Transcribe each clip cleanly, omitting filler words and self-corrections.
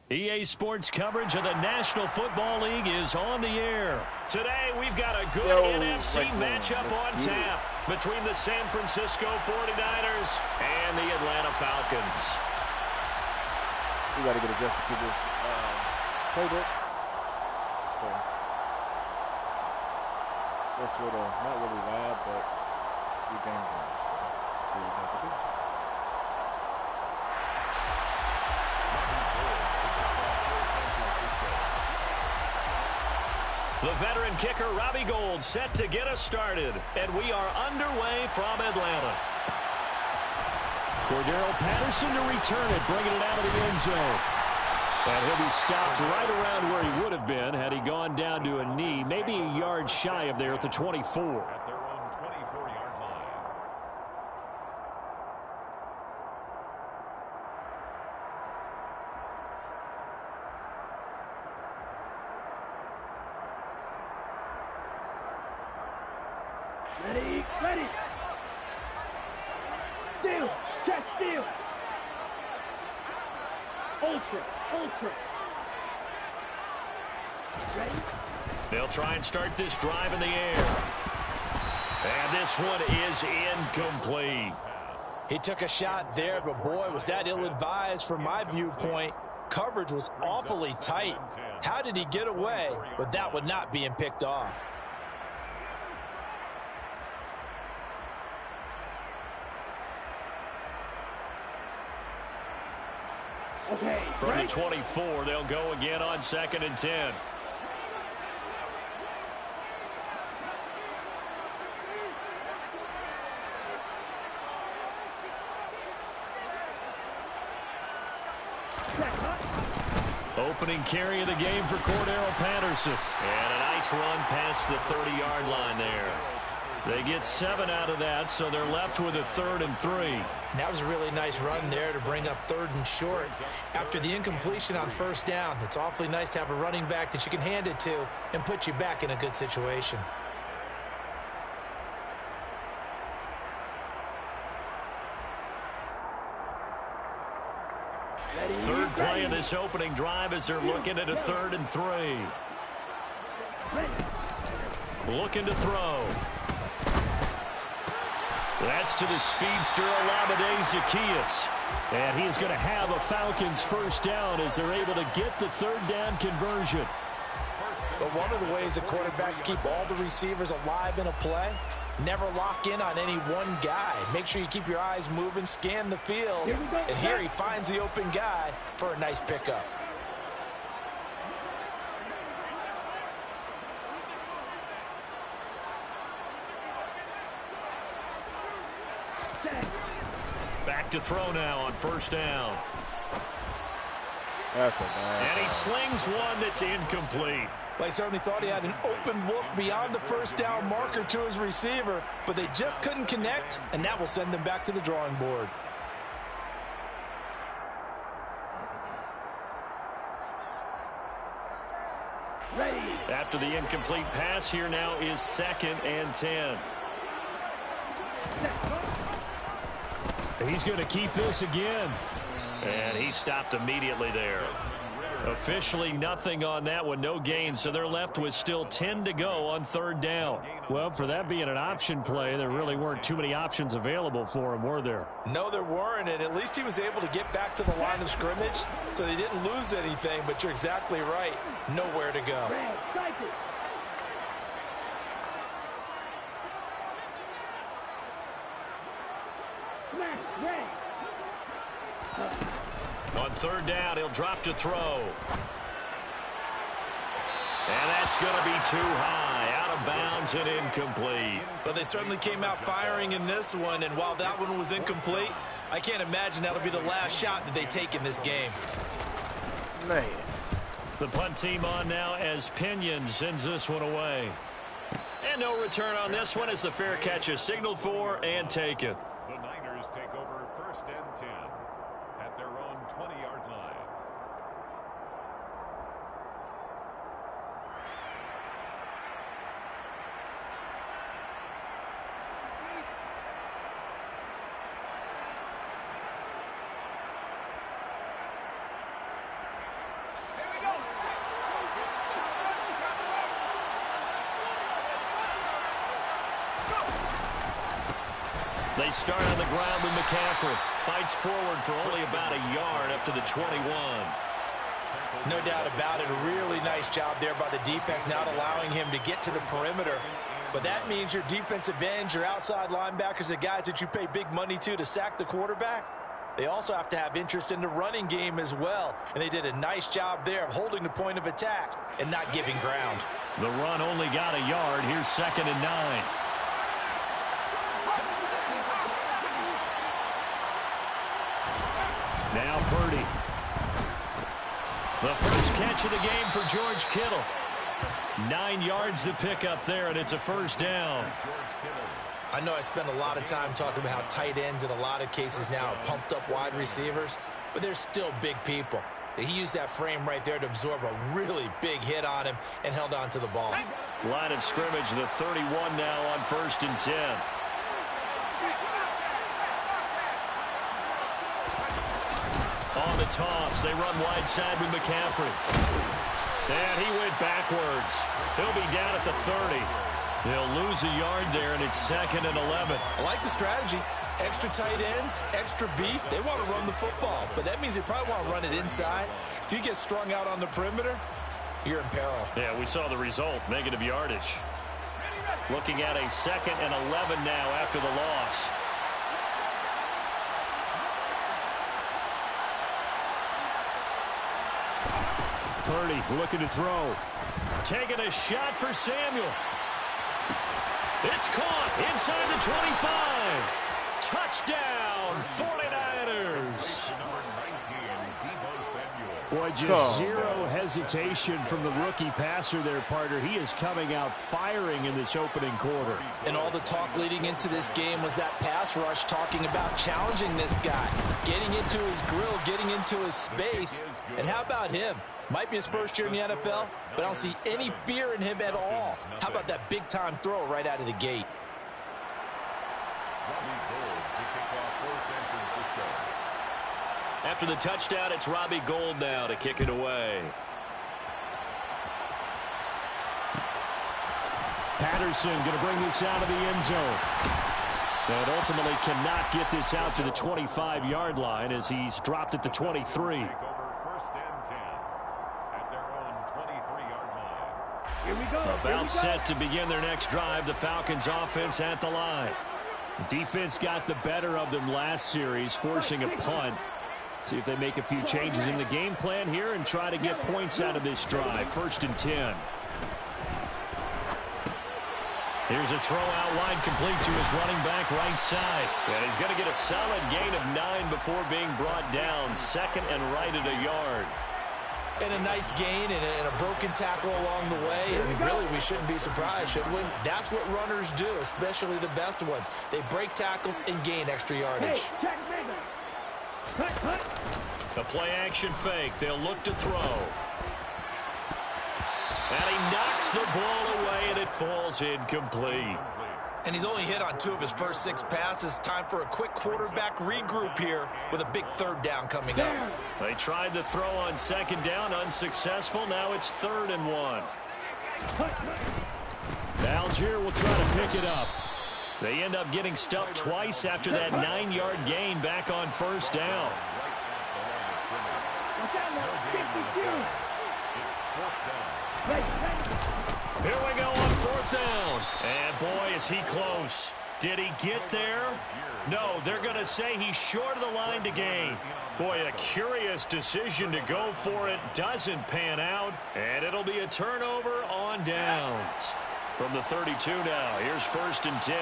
EA Sports coverage of the National Football League is on the air. Today, we've got a good NFC matchup on tap between the San Francisco 49ers and the Atlanta Falcons. We got to get adjusted to this playbook. So, that's sort of not really loud, but your game's on. So, you have to do. The veteran kicker, Robbie Gould, set to get us started. And we are underway from Atlanta. Cordero Patterson to return it, bringing it out of the end zone. And he'll be stopped right around where he would have been had he gone down to a knee, maybe a yard shy of there at the 24. At their own 24-yard line. Ready. Steal. Check steal. Ultra. Ready? They'll try and start this drive in the air. And this one is incomplete. He took a shot there, but boy, was that ill-advised from my viewpoint. Coverage was awfully tight. How did he get away with that one not being picked off? Okay. From the 24, they'll go again on 2nd and 10. Opening carry of the game for Cordero Patterson. And a nice run past the 30-yard line there. They get 7 out of that, so they're left with a 3rd and 3. That was a really nice run there to bring up 3rd and short. After the incompletion on 1st down, it's awfully nice to have a running back that you can hand it to and put you back in a good situation. Third play of this opening drive as they're looking at a 3rd and 3. Looking to throw. That's to the speedster, Olamide Zaccheaus. And he's going to have a Falcons 1st down as they're able to get the 3rd down conversion. But one of the ways that quarterbacks keep all the receivers alive in a play, never lock in on any one guy. Make sure you keep your eyes moving, scan the field. And here he finds the open guy for a nice pickup. Back to throw now on 1st down. That's a bad And he slings one that's incomplete. They certainly thought he had an open look beyond the 1st down marker to his receiver, but they just couldn't connect, and that will send them back to the drawing board. Ready. After the incomplete pass, here now is 2nd and 10. He's going to keep this again. And he stopped immediately there. Officially nothing on that one, no gain, so they're left with still 10 to go on 3rd down. Well, for that being an option play, there really weren't too many options available for him, were there? No, there weren't, and at least he was able to get back to the line of scrimmage, so they didn't lose anything, but you're exactly right. Nowhere to go. On 3rd down, he'll drop to throw. And that's going to be too high, out of bounds and incomplete. But they certainly came out firing in this one, and while that one was incomplete, I can't imagine that'll be the last shot that they take in this game. Man. The punt team on now as Pinion sends this one away. And no return on this one as the fair catch is signaled for and taken. The Niners take over 1st and 10 at their own 20-yard line. They start on the ground with McCaffrey. Fights forward for only about a yard up to the 21. No doubt about it. A really nice job there by the defense, not allowing him to get to the perimeter. But that means your defensive ends, your outside linebackers, the guys that you pay big money to sack the quarterback, they also have to have interest in the running game as well. And they did a nice job there of holding the point of attack and not giving ground. The run only got a yard. Here's 2nd and 9. Now Purdy. The first catch of the game for George Kittle. 9 yards to pick up there, and it's a first down. I know I spend a lot of time talking about how tight ends in a lot of cases now are pumped up wide receivers, but they're still big people. He used that frame right there to absorb a really big hit on him and held on to the ball. Line of scrimmage, the 31 now on 1st and 10. On the toss, they run wide side with McCaffrey. And he went backwards. He'll be down at the 30. They'll lose a yard there, and it's 2nd and 11. I like the strategy. Extra tight ends, extra beef. They want to run the football, but that means they probably want to run it inside. If you get strung out on the perimeter, you're in peril. Yeah, we saw the result, negative yardage. Looking at a 2nd and 11 now after the loss. Purdy looking to throw. Taking a shot for Samuel. It's caught inside the 25. Touchdown, 49ers. Boy, just zero hesitation from the rookie passer there, partner. He is coming out firing in this opening quarter. And all the talk leading into this game was that pass rush, talking about challenging this guy, getting into his grill, getting into his space. And how about him? Might be his first year in the NFL, but I don't see any fear in him at all. How about that big-time throw right out of the gate? After the touchdown, it's Robbie Gould now to kick it away. Patterson going to bring this out of the end zone. And ultimately cannot get this out to the 25-yard line as he's dropped at the 23. Here we go. About set to begin their next drive. The Falcons offense at the line. Defense got the better of them last series, forcing a punt. See if they make a few changes in the game plan here and try to get points out of this drive. 1st and 10. Here's a throw out wide, complete to his running back right side. And he's going to get a solid gain of 9 before being brought down. 2nd and right at a yard. And a nice gain and a broken tackle along the way. And really, we shouldn't be surprised, should we? That's what runners do, especially the best ones. They break tackles and gain extra yardage. A play-action fake. They'll look to throw. And he knocks the ball away, and it falls incomplete. And he's only hit on 2 of his first 6 passes. Time for a quick quarterback regroup here with a big 3rd down coming up. They tried the throw on 2nd down, unsuccessful. Now it's 3rd and 1. Algier will try to pick it up. They end up getting stuffed twice after that 9-yard gain back on 1st down. Here we go on 4th down. And boy, is he close. Did he get there? No, they're going to say he's short of the line to gain. Boy, a curious decision to go for it. Doesn't pan out. And it'll be a turnover on downs. From the 32 now, here's 1st and 10.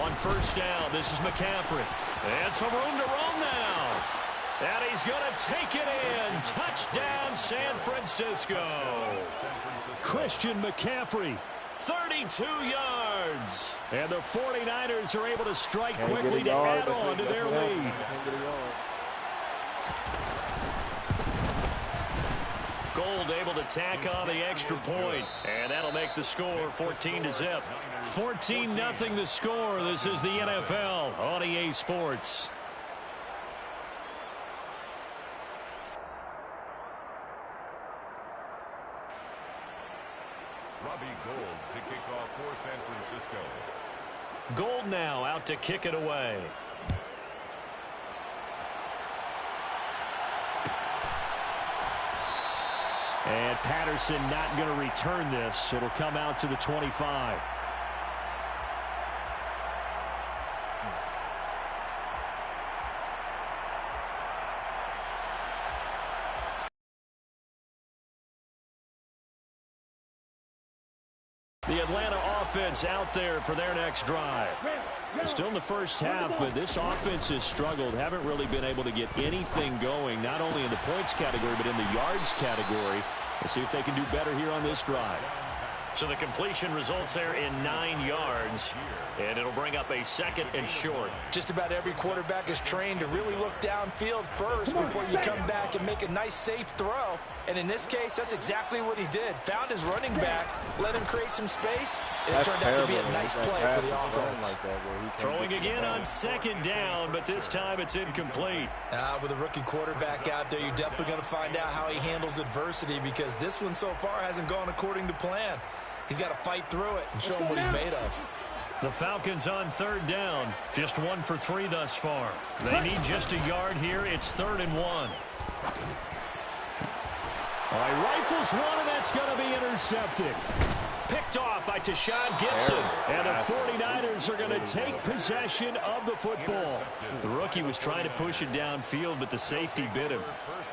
On 1st down, this is McCaffrey. And some room to roam now. And he's going to take it in. Touchdown, San Francisco. Christian McCaffrey, 32 yards. And the 49ers are able to strike quickly to add on to their lead. Gould able to tack on the extra point, and that'll make the score 14-0. 14-0 the score. This is the NFL on EA Sports. Robbie Gould to kick off for San Francisco. Gould now out to kick it away. And Patterson not going to return this. It'll come out to the 25. The Atlanta offense out there for their next drive. Still in the first half, but this offense has struggled. Haven't really been able to get anything going, not only in the points category, but in the yards category. Let's see if they can do better here on this drive. So the completion results there in 9 yards, and it'll bring up a 2nd and short. Just about every quarterback is trained to really look downfield first before you come back and make a nice, safe throw. And in this case, that's exactly what he did. Found his running back, let him create some space, and it turned out to be a nice play for the offense. Throwing again on 2nd down, but this time it's incomplete. With a rookie quarterback out there, you're definitely going to find out how he handles adversity, because this one so far hasn't gone according to plan. He's got to fight through it and show him what he's made of. The Falcons on 3rd down. Just 1 for 3 thus far. They need just a yard here. It's 3rd and 1. All right, rifles one, and that's going to be intercepted. Picked off by Tashawn Gibson. And the 49ers are going to take possession of the football. The rookie was trying to push it downfield, but the safety bit him.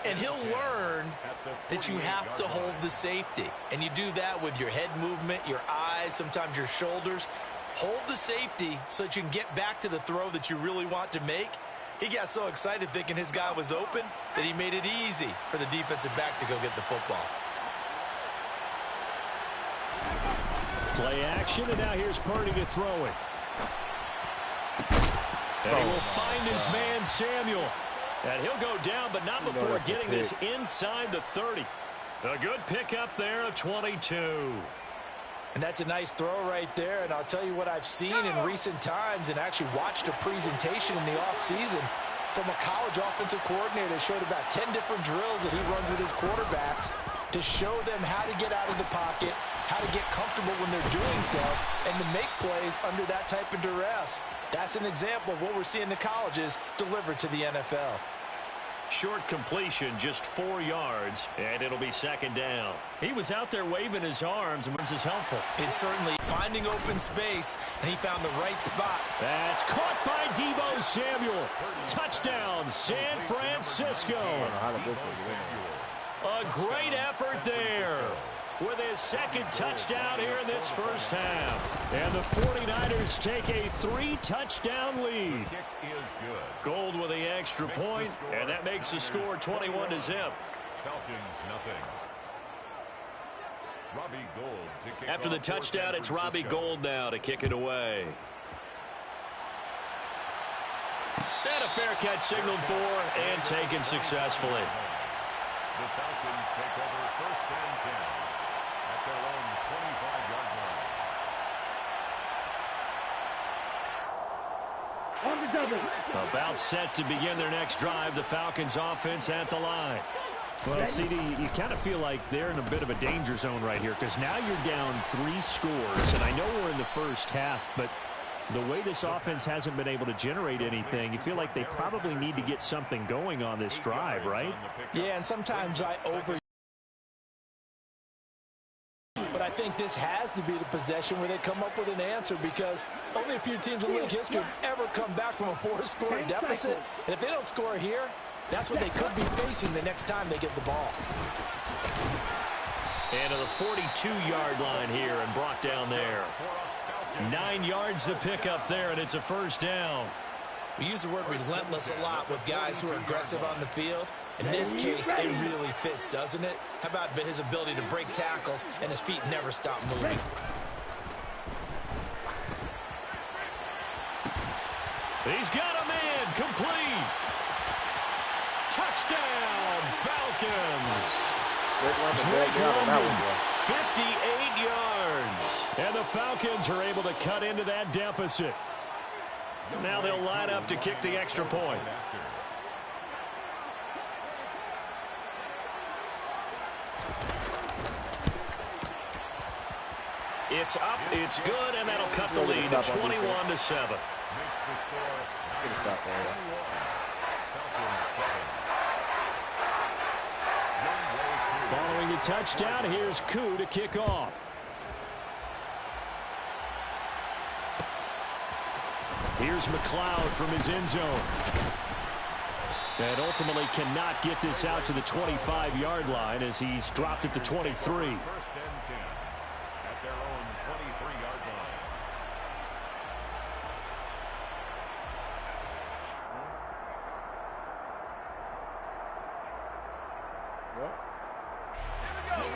And he'll learn that you have to hold the safety. And you do that with your head movement, your eyes, sometimes your shoulders. Hold the safety so that you can get back to the throw that you really want to make. He got so excited thinking his guy was open that he made it easy for the defensive back to go get the football. Play action, and now here's Purdy to throw it. And he will find his man, Samuel. And he'll go down, but not before getting this inside the 30. A good pickup there of 22. And that's a nice throw right there. And I'll tell you what I've seen in recent times, and actually watched a presentation in the offseason from a college offensive coordinator that showed about 10 different drills that he runs with his quarterbacks to show them how to get out of the pocket, how to get comfortable when they're doing so, and to make plays under that type of duress. That's an example of what we're seeing in the colleges delivered to the NFL. Short completion, just 4 yards, and it'll be 2nd down. He was out there waving his arms, and this is helpful. It's certainly finding open space, and he found the right spot. That's caught by Deebo Samuel. Touchdown, San Francisco. A great effort there with his 2nd touchdown here in this first half. And the 49ers take a 3-touchdown lead. Gould with the extra point, and that makes the score 21-0. Falcons nothing. Robbie Gould to kick After the touchdown, it's Robbie Gould now to kick it away. And a fair catch signaled for and taken successfully. The Falcons take over 1st and 10 at their own 25-yard line. On the double. About set to begin their next drive. The Falcons offense at the line. Well, CD, you kind of feel like they're in a bit of a danger zone right here, because now you're down 3 scores. And I know we're in the first half, but the way this offense hasn't been able to generate anything, you feel like they probably need to get something going on this drive, right? Yeah, and sometimes but I think this has to be the possession where they come up with an answer, because only a few teams in league history have ever come back from a 4-score deficit. And if they don't score here, that's what they could be facing the next time they get the ball. And to the 42-yard line here and brought down there. 9 yards to pick up there, and it's a 1st down. We use the word relentless a lot with guys who are aggressive on the field. In this case, it really fits, doesn't it? How about his ability to break tackles and his feet never stop moving? He's got a man, complete. Touchdown, Falcons. Drake London, 58 yards. And the Falcons are able to cut into that deficit. Now they'll line up to kick the extra point. It's up, it's good, and that'll cut the lead to 21-7. Makes the score. Stop there. Following the touchdown, here's Koo to kick off. Here's McLeod from his end zone. And ultimately cannot get this out to the 25-yard line as he's dropped at the 23. First and 10 at their own 23-yard line.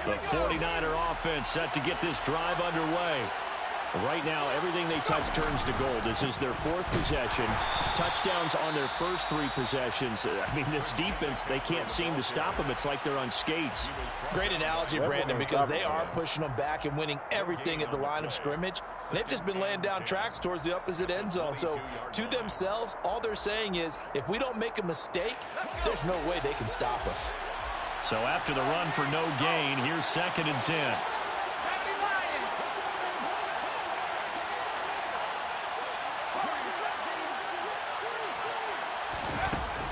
The 49er offense set to get this drive underway. Right now, everything they touch turns to gold. This is their fourth possession. Touchdowns on their first three possessions. I mean, this defense, they can't seem to stop them. It's like they're on skates. Great analogy, Brandon, because they are pushing them back and winning everything at the line of scrimmage. They've just been laying down tracks towards the opposite end zone. So, to themselves, all they're saying is, if we don't make a mistake, there's no way they can stop us. So after the run for no gain, here's 2nd and 10.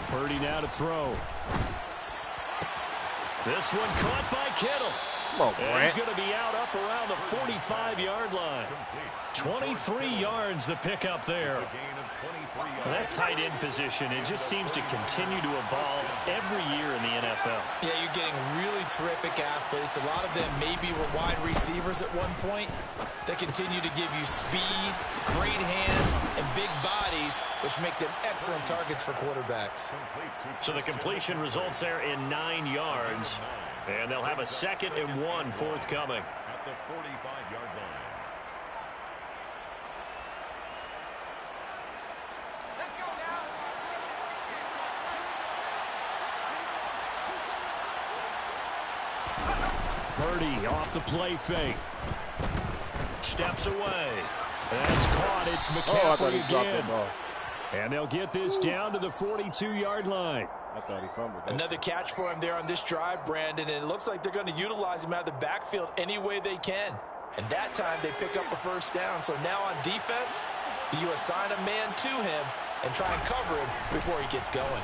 Purdy now to throw. This one caught by Kittle. Come on, and he's going to be out up around the 45-yard line. 23 yards the pickup there. That tight end position, it just seems to continue to evolve every year in the NFL. Yeah, you're getting really terrific athletes. A lot of them maybe were wide receivers at one point. They continue to give you speed, great hands, and big bodies, which make them excellent targets for quarterbacks. So the completion results there in 9 yards. And they'll have a 2nd and 1 forthcoming. At the 45-yard line. Purdy off the play fake. Steps away. That's caught. It's McCaffrey again. And they'll get this down to the 42-yard line. I thought he fumbled. Another catch for him there on this drive, Brandon, and it looks like they're going to utilize him out of the backfield any way they can. And that time they pick up a first down. So now on defense, you assign a man to him and try and cover him before he gets going.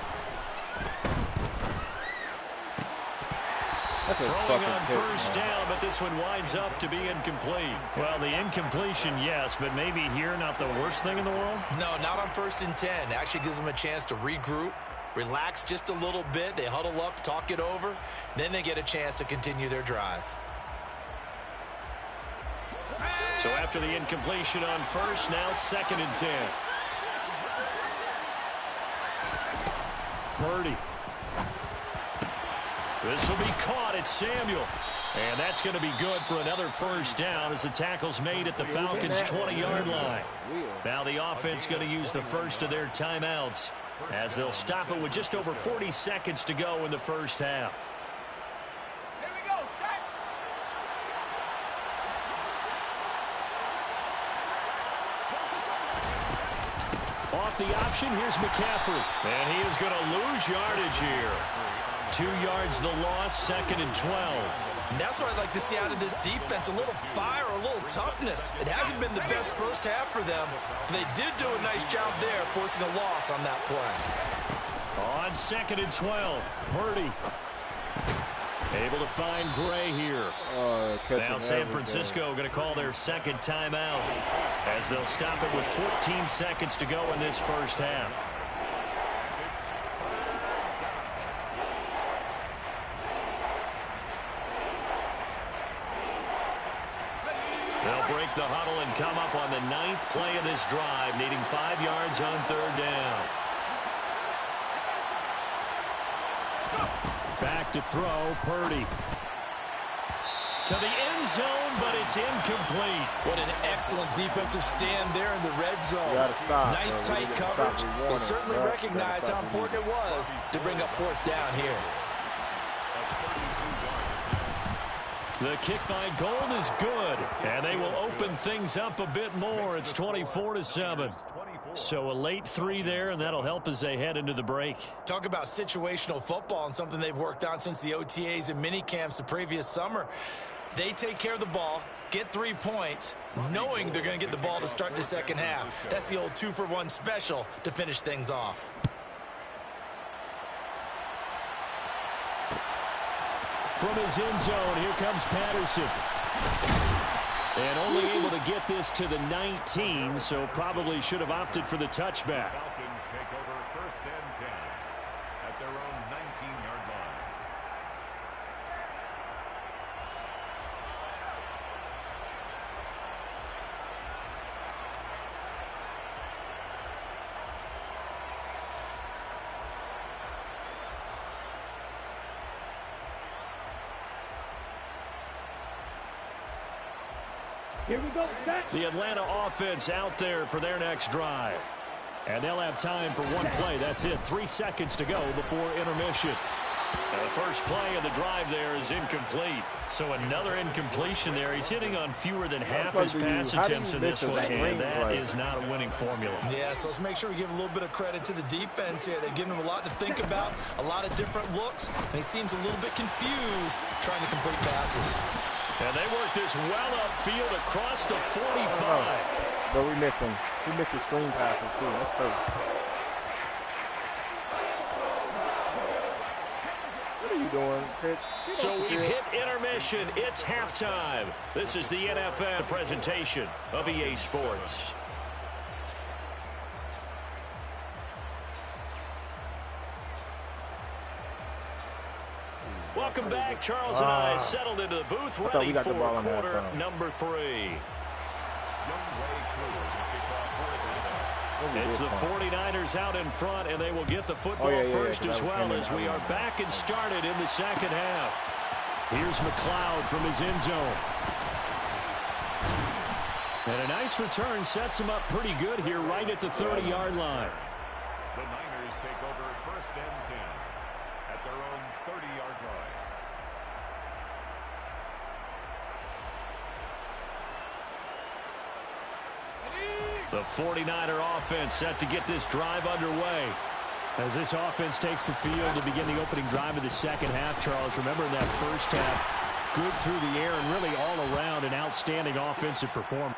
Throwing on first down, but this one winds up to be incomplete. Well, the incompletion, yes, but maybe here not the worst thing in the world? No, not on 1st and 10. Actually gives them a chance to regroup, relax just a little bit. They huddle up, talk it over. Then they get a chance to continue their drive. So after the incompletion on first, now 2nd and 10. Purdy. This will be caught at Samuel. And that's going to be good for another first down as the tackle's made at the Falcons' 20-yard line. Now the offense going to use the first of their timeouts as they'll stop it with just over 40 seconds to go in the first half. Here we go, set. Off the option, here's McCaffrey. And he is going to lose yardage here. 2 yards the loss, 2nd and 12. And that's what I'd like to see out of this defense, a little fire, a little toughness. It hasn't been the best first half for them, but they did do a nice job there, forcing a loss on that play. On 2nd and 12, Purdy able to find Gray here. Now San Francisco going to call their 2nd timeout as they'll stop it with 14 seconds to go in this first half. They'll break the huddle and come up on the 9th play of this drive, needing 5 yards on 3rd down. Back to throw, Purdy. To the end zone, but it's incomplete. What an excellent defensive stand there in the red zone. Nice tight coverage. They certainly recognized how important it was to bring up 4th down here. The kick by Gold is good, and they will open things up a bit more. It's 24-7. So a late 3 there, and that'll help as they head into the break. Talk about situational football and something they've worked on since the OTAs and mini camps the previous summer. They take care of the ball, get 3 points, knowing they're going to get the ball to start the second half. That's the old 2-for-1 special to finish things off. From his end zone, here comes Patterson. And only able to get this to the 19, so probably should have opted for the touchback. Falcons take over 1st and 10 at their own 19-yard line. Here we go, set. The Atlanta offense out there for their next drive. And they'll have time for one play. That's it. 3 seconds to go before intermission. The first play of the drive there is incomplete. So another incompletion there. He's hitting on fewer than half his pass attempts in this one, and that is not a winning formula. Yeah, so let's make sure we give a little bit of credit to the defense here. They're giving him a lot to think about, a lot of different looks, and he seems a little bit confused trying to complete passes. And they work this well upfield across the 45. But we miss him. We miss his screen passes, too. That's crazy. What are you doing, Pitch? So we've hit intermission. It's halftime. This is the NFL presentation of EA Sports. Welcome back. Charles and I settled into the booth, ready for quarter number 3. It's the 49ers out in front, and they will get the football first as well as we are back and started in the second half. Here's McLeod from his end zone. And a nice return sets him up pretty good here right at the 30-yard line. The Niners take over 1st and 10 at their own 30-yard line. The 49er offense set to get this drive underway. As this offense takes the field to begin the opening drive of the second half, Charles, remember in that first half, good through the air and really all around an outstanding offensive performance.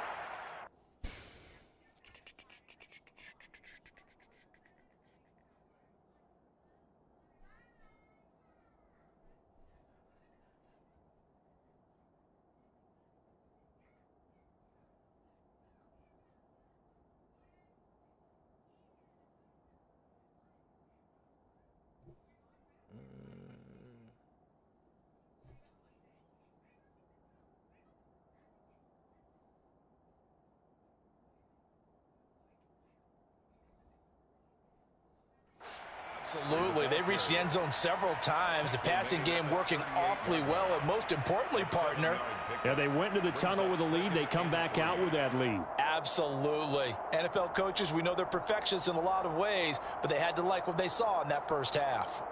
Absolutely. They've reached the end zone several times. The passing game working awfully well. And most importantly, partner. Yeah, they went into the tunnel with a lead. They come back out with that lead. Absolutely. NFL coaches, we know they're perfectionists in a lot of ways, but they had to like what they saw in that first half.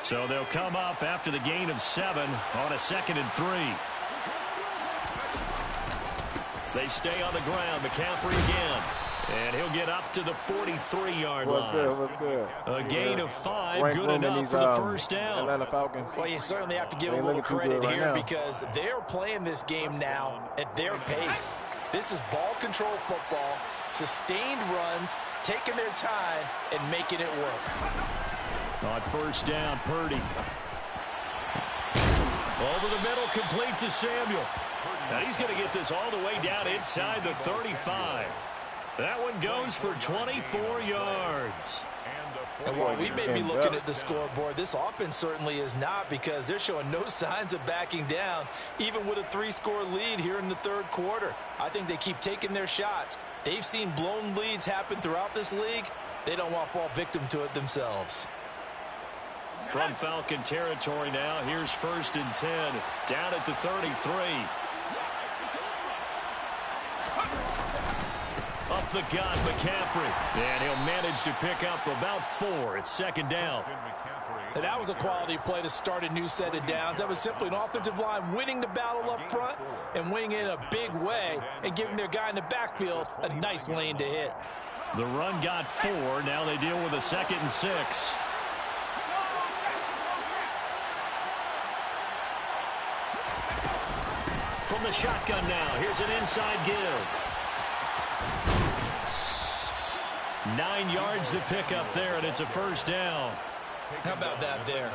So they'll come up after the gain of 7 on a 2nd and 3. They stay on the ground. McCaffrey again. And he'll get up to the 43-yard line. What's good? A gain of 5, good enough for the first down. Atlanta Falcons. Well, you certainly have to give a little credit here because they're playing this game now at their pace. This is ball control football, sustained runs, taking their time, and making it work. On first down, Purdy. Over the middle, complete to Samuel. And he's going to get this all the way down inside the 35. That one goes for 24 yards. And while we may be looking at the scoreboard, this offense certainly is not because they're showing no signs of backing down, even with a 3-score lead here in the third quarter. I think they keep taking their shots. They've seen blown leads happen throughout this league. They don't want to fall victim to it themselves. From Falcon territory now, here's 1st and 10, down at the 33. Up the gut, McCaffrey. And he'll manage to pick up about 4 at 2nd down. And that was a quality play to start a new set of downs. That was simply an offensive line winning the battle up front and winning it in a big way and giving their guy in the backfield a nice lane to hit. The run got 4. Now they deal with a 2nd and 6. From the shotgun now, here's an inside give. 9 yards to pick up there, and it's a first down. How about that there?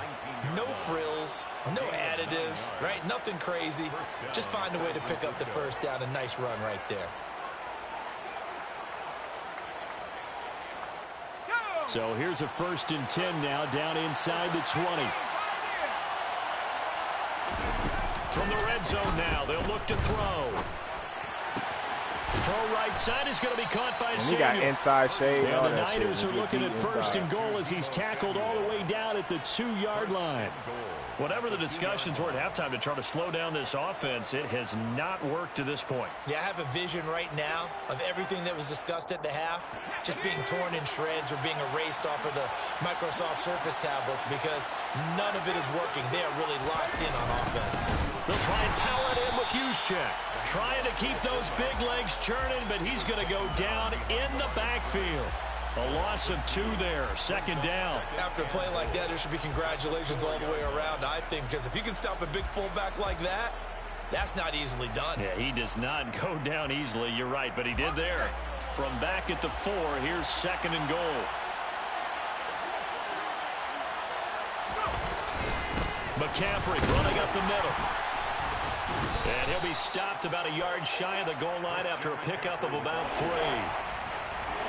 No frills, no additives, right? Nothing crazy. Just find a way to pick up the first down. A nice run right there. So here's a 1st and 10 now, down inside the 20. From the red zone now, they'll look to throw. Throw right side is going to be caught by Samuel. He got inside shade. And the Niners are looking at 1st and goal as he's tackled all the way down at the 2-yard line. Whatever the discussions were at halftime to try to slow down this offense, it has not worked to this point. Yeah, I have a vision right now of everything that was discussed at the half just being torn in shreds or being erased off of the Microsoft Surface tablets because none of it is working. They are really locked in on offense. They'll try and power it in with Juszczyk. Trying to keep those big legs churning, but he's going to go down in the backfield. A loss of 2 there, 2nd down. After a play like that, there should be congratulations all the way around, I think, because if you can stop a big fullback like that, that's not easily done. Yeah, he does not go down easily, you're right, but he did there. From back at the 4, here's 2nd and goal. McCaffrey running up the middle. And he'll be stopped about a yard shy of the goal line after a pickup of about 3.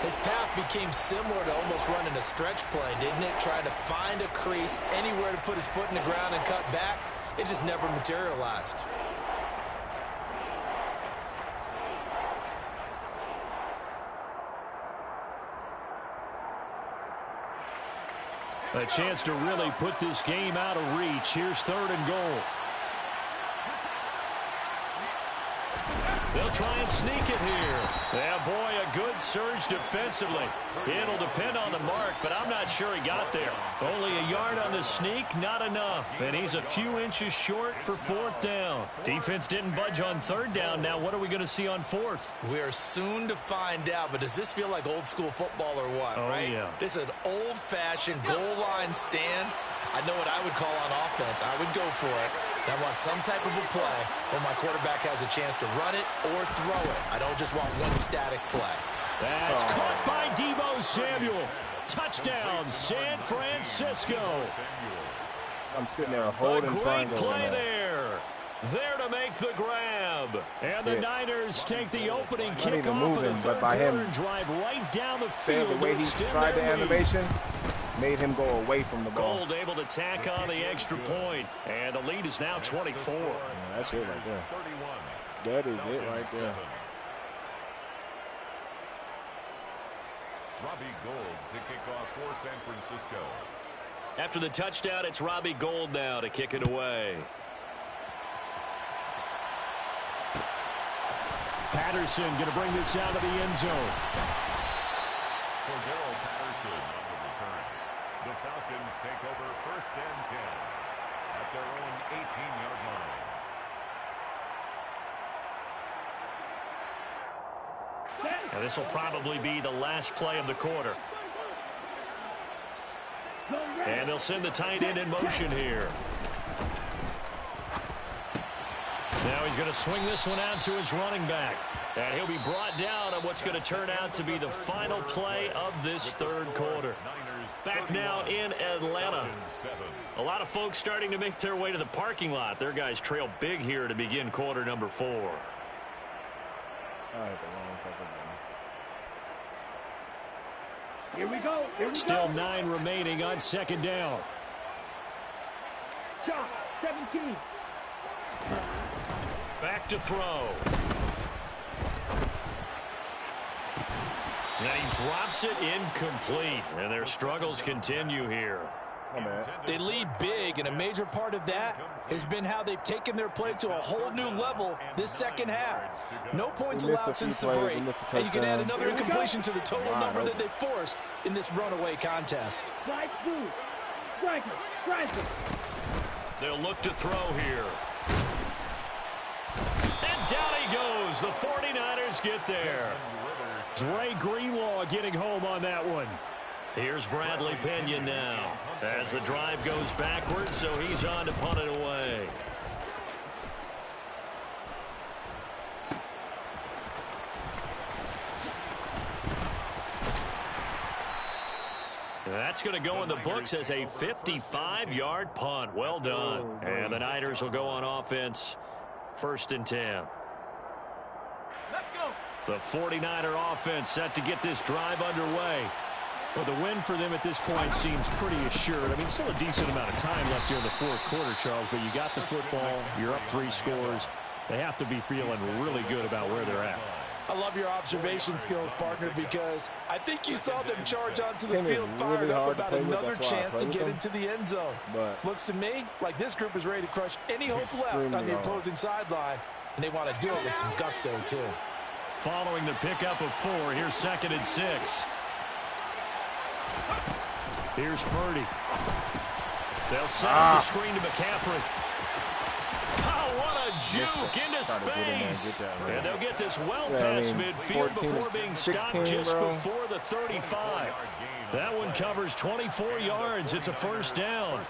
His path became similar to almost running a stretch play, didn't it? Trying to find a crease, anywhere to put his foot in the ground and cut back. It just never materialized. A chance to really put this game out of reach. Here's 3rd and goal. They'll try and sneak it here. Yeah, boy, a good surge defensively. It'll depend on the mark, but I'm not sure he got there. Only a yard on the sneak, not enough. And he's a few inches short for 4th down. Defense didn't budge on 3rd down. Now what are we going to see on 4th? We are soon to find out, but does this feel like old school football or what, right? Yeah. This is an old-fashioned goal line stand. I know what I would call on offense. I would go for it. I want some type of a play where my quarterback has a chance to run it or throw it. I don't just want one static play. That's caught by Deebo Samuel. Touchdown, San Francisco. I'm sitting there holding triangle. Great play there. There to make the grab. And the Niners take the opening kickoff of the 3rd quarter and drive right down the field. The way he tried the animation made him go away from the ball. Gold able to tack on the extra point. And the lead is now 24. Yeah, that's it right there. That is it right there. Robbie Gould to kick off for San Francisco. After the touchdown, it's Robbie Gould now to kick it away. Patterson going to bring this out of the end zone. Cordero Patterson on the return. The Falcons take over 1st and 10 at their own 18-yard line. Now this will probably be the last play of the quarter. And they'll send the tight end in motion here. Now he's going to swing this one out to his running back. And he'll be brought down on what's going to turn out to be the final play of this 3rd quarter. Back now in Atlanta. A lot of folks starting to make their way to the parking lot. Their guys trail big here to begin quarter number 4. Here we go. Still 9 remaining on 2nd down. Shot, 17. Back to throw. Now he drops it incomplete. And their struggles continue here. They lead big, and a major part of that has been how they've taken their play to a whole new level this 2nd half. No points allowed since the break, and you can add another incompletion to the total number that they forced in this runaway contest. They'll look to throw here. And down he goes. The 49ers get there. Dre Greenlaw getting home on that one. Here's Bradley Pinion now as the drive goes backwards, so he's on to punt it away. That's going to go in the books as a 55-yard punt. Well done. And the Niners will go on offense. 1st and 10. Let's go. The 49er offense set to get this drive underway. Well, the win for them at this point seems pretty assured. I mean, still a decent amount of time left here in the 4th quarter, Charles, but you got the football. You're up 3 scores. They have to be feeling really good about where they're at. I love your observation skills, partner, because I think you saw them charge onto the field fired up about another chance to get into the end zone. But looks to me like this group is ready to crush any hope left on the opposing sideline, and they want to do it with some gusto, too. Following the pickup of 4, here's 2nd and 6. Here's Purdy. They'll set up the screen to McCaffrey. Oh, what a juke into space. And they'll get this well past midfield before being stopped just before the 35. That one covers 24 yards. It's a 1st down.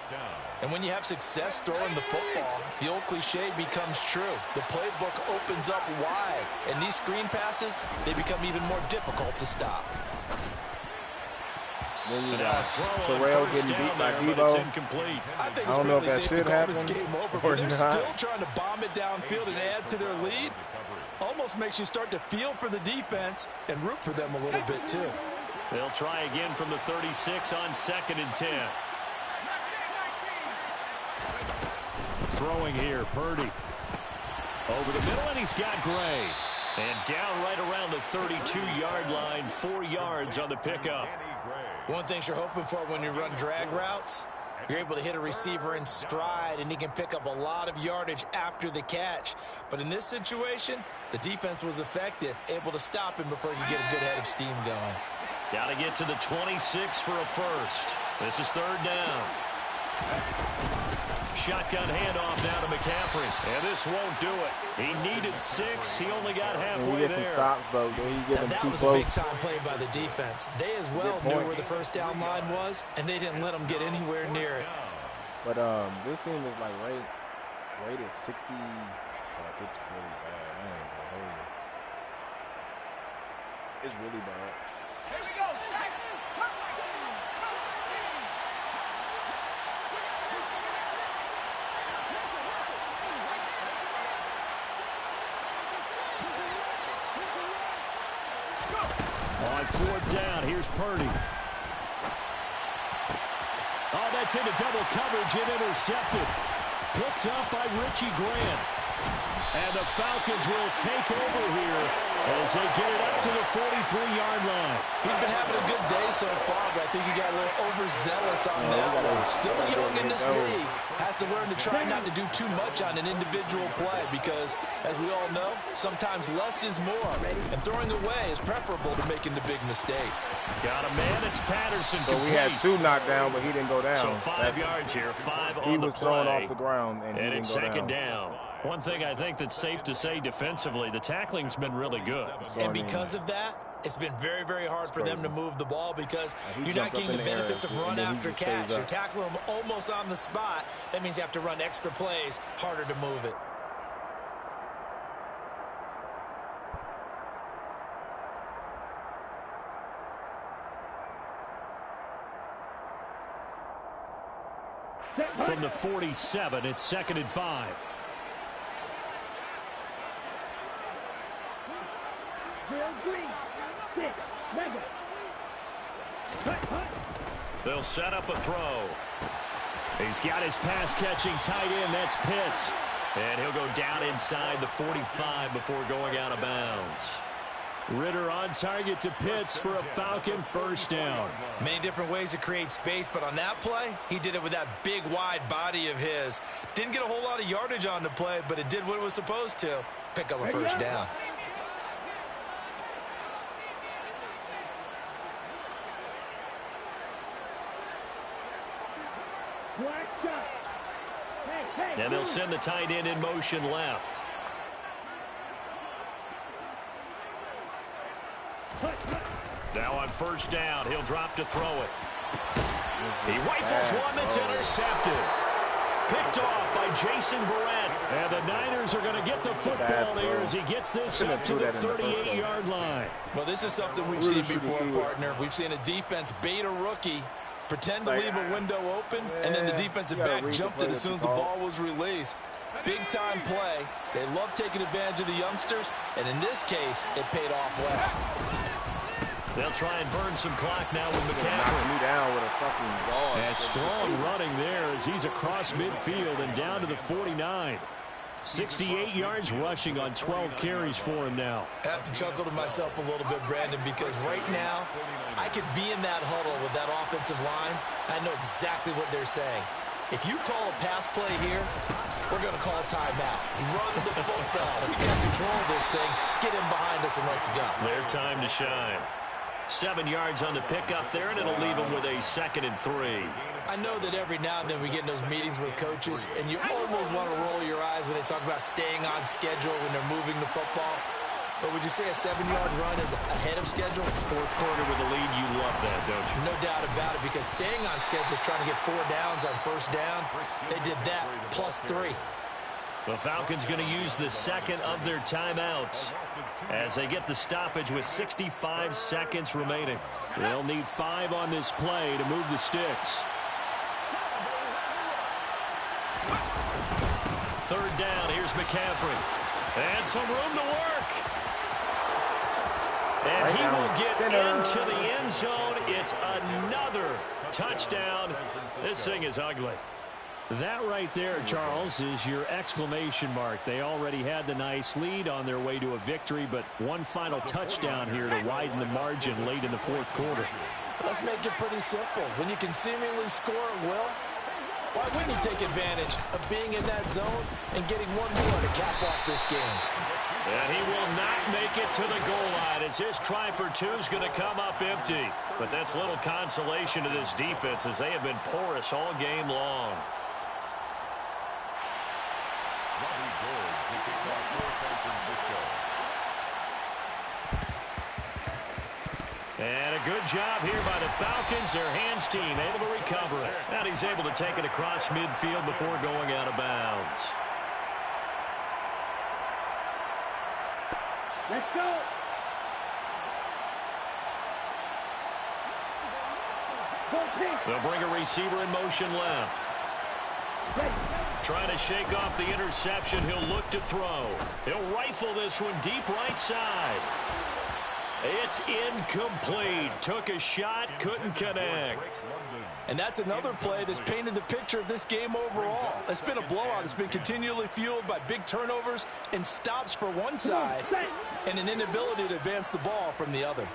And when you have success throwing the football, the old cliche becomes true. The playbook opens up wide. And these screen passes, they become even more difficult to stop. Then you got Terrell getting beat by Debo. I don't know if that should happen or not. Still trying to bomb it downfield and add to their lead. Almost makes you start to feel for the defense and root for them a little bit too. They'll try again from the 36 on 2nd and 10. Throwing here, Purdy. Over the middle, and he's got Gray. And down right around the 32-yard line, 4 yards on the pickup. One thing you're hoping for when you run drag routes, you're able to hit a receiver in stride, and he can pick up a lot of yardage after the catch. But in this situation, the defense was effective, able to stop him before he could get a good head of steam going. Got to get to the 26 for a 1st. This is 3rd down. Shotgun handoff now to McCaffrey. And this won't do it. He needed 6. He only got halfway there. Stops, though. That was a big-time play by the defense. They as well knew where the 1st down line was, and they didn't let them get anywhere near it. But this team is like rated 60. Fuck, it's really bad. I ain't gonna hold you. It's really bad. Here we go. On 4th down, here's Purdy. Oh, that's into double coverage and intercepted. Picked up by Richie Grant. And the Falcons will take over here as they get it up to the 43-yard line. He's been having a good day so far, but I think he got a little overzealous on that one. Still young in this league. Has to learn to try not to do too much on an individual play because, as we all know, sometimes less is more. And throwing away is preferable to making the big mistake. Got a man. It's Patterson. So we had 2 knocked down, but he didn't go down. So 5 yards here, 5 on the play. He was thrown off the ground, and it's 2nd down. One thing I think that's safe to say defensively, the tackling's been really good. And because of that, it's been very, very hard for them to move the ball because you're not getting the benefits of run after catch. You're tackling them almost on the spot. That means you have to run extra plays, harder to move it. From the 47, it's 2nd and 5. They'll set up a throw. He's got his pass-catching tight end. That's Pitts. And he'll go down inside the 45 before going out of bounds. Ritter on target to Pitts for a Falcon 1st down. Many different ways to create space, but on that play, he did it with that big, wide body of his. Didn't get a whole lot of yardage on the play, but it did what it was supposed to. Pick up a 1st down. And they'll send the tight end in motion left. Now on first down, he'll drop to throw it. He rifles one that's intercepted. Picked off by Jason Verrett. And the Niners are going to get the football there as he gets this up to the 38-yard line. Well, this is something we've seen before, partner. We've seen a defense bait a rookie, pretend to leave a window open, and then the defensive back jumped it as soon as the ball was released. Big-time play. They love taking advantage of the youngsters, and in this case, it paid off well. They'll try and burn some clock now with McCaffrey. Knocks me down with a fucking ball. And strong running there as he's across midfield and down to the 49. 68 yards rushing on 12 carries for him now. I have to chuckle to myself a little bit, Brandon, because right now, I could be in that huddle with that offensive line. I know exactly what they're saying. If you call a pass play here, we're going to call a timeout. Run the football. We got control of this thing. Get him behind us and let's go. Their time to shine. 7 yards on the pickup there, and it'll leave them with a 2nd and 3. I know that every now and then we get in those meetings with coaches, and you almost want to roll your eyes when they talk about staying on schedule when they're moving the football. But would you say a 7-yard run is ahead of schedule? Fourth quarter with the lead, you love that, don't you? No doubt about it, because staying on schedule is trying to get 4 downs on first down. They did that, plus 3. The Falcons going to use the second of their timeouts as they get the stoppage with 65 seconds remaining. They'll need 5 on this play to move the sticks. Third down, here's McCaffrey. And some room to work. And he will get into the end zone. It's another touchdown. This thing is ugly. That right there, Charles, is your exclamation mark. They already had the nice lead on their way to a victory, but one final touchdown here to widen the margin late in the fourth quarter. Let's make it pretty simple. When you can seemingly score at will, why wouldn't you take advantage of being in that zone and getting one more to cap off this game? And he will not make it to the goal line as his try for 2 is going to come up empty. But that's little consolation to this defense as they have been porous all game long. And a good job here by the Falcons. Their hands team able to recover it. And he's able to take it across midfield before going out of bounds. Let's go. They'll bring a receiver in motion left. Trying to shake off the interception. He'll look to throw. He'll rifle this one deep right side. It's incomplete. Took a shot, couldn't connect. And that's another play that's painted the picture of this game overall. It's been a blowout. It's been continually fueled by big turnovers and stops for one side and an inability to advance the ball from the other.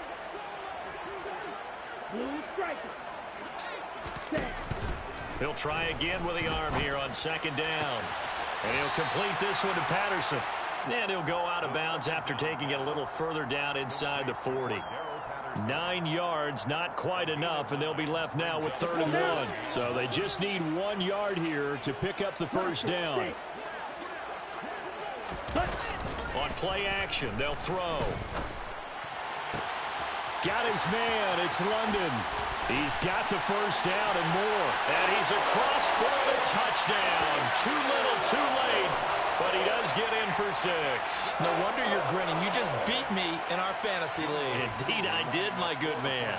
He'll try again with the arm here on second down. And he'll complete this one to Patterson. And he'll go out of bounds after taking it a little further down inside the 40. 9 yards, not quite enough, and they'll be left now with 3rd and 1. So they just need 1 yard here to pick up the first down. On play action, they'll throw. Got his man. It's London. He's got the first down and more. And he's across for the touchdown. Too little, too late. But he does get in for 6. No wonder you're grinning. You just beat me in our fantasy league. Indeed I did, my good man.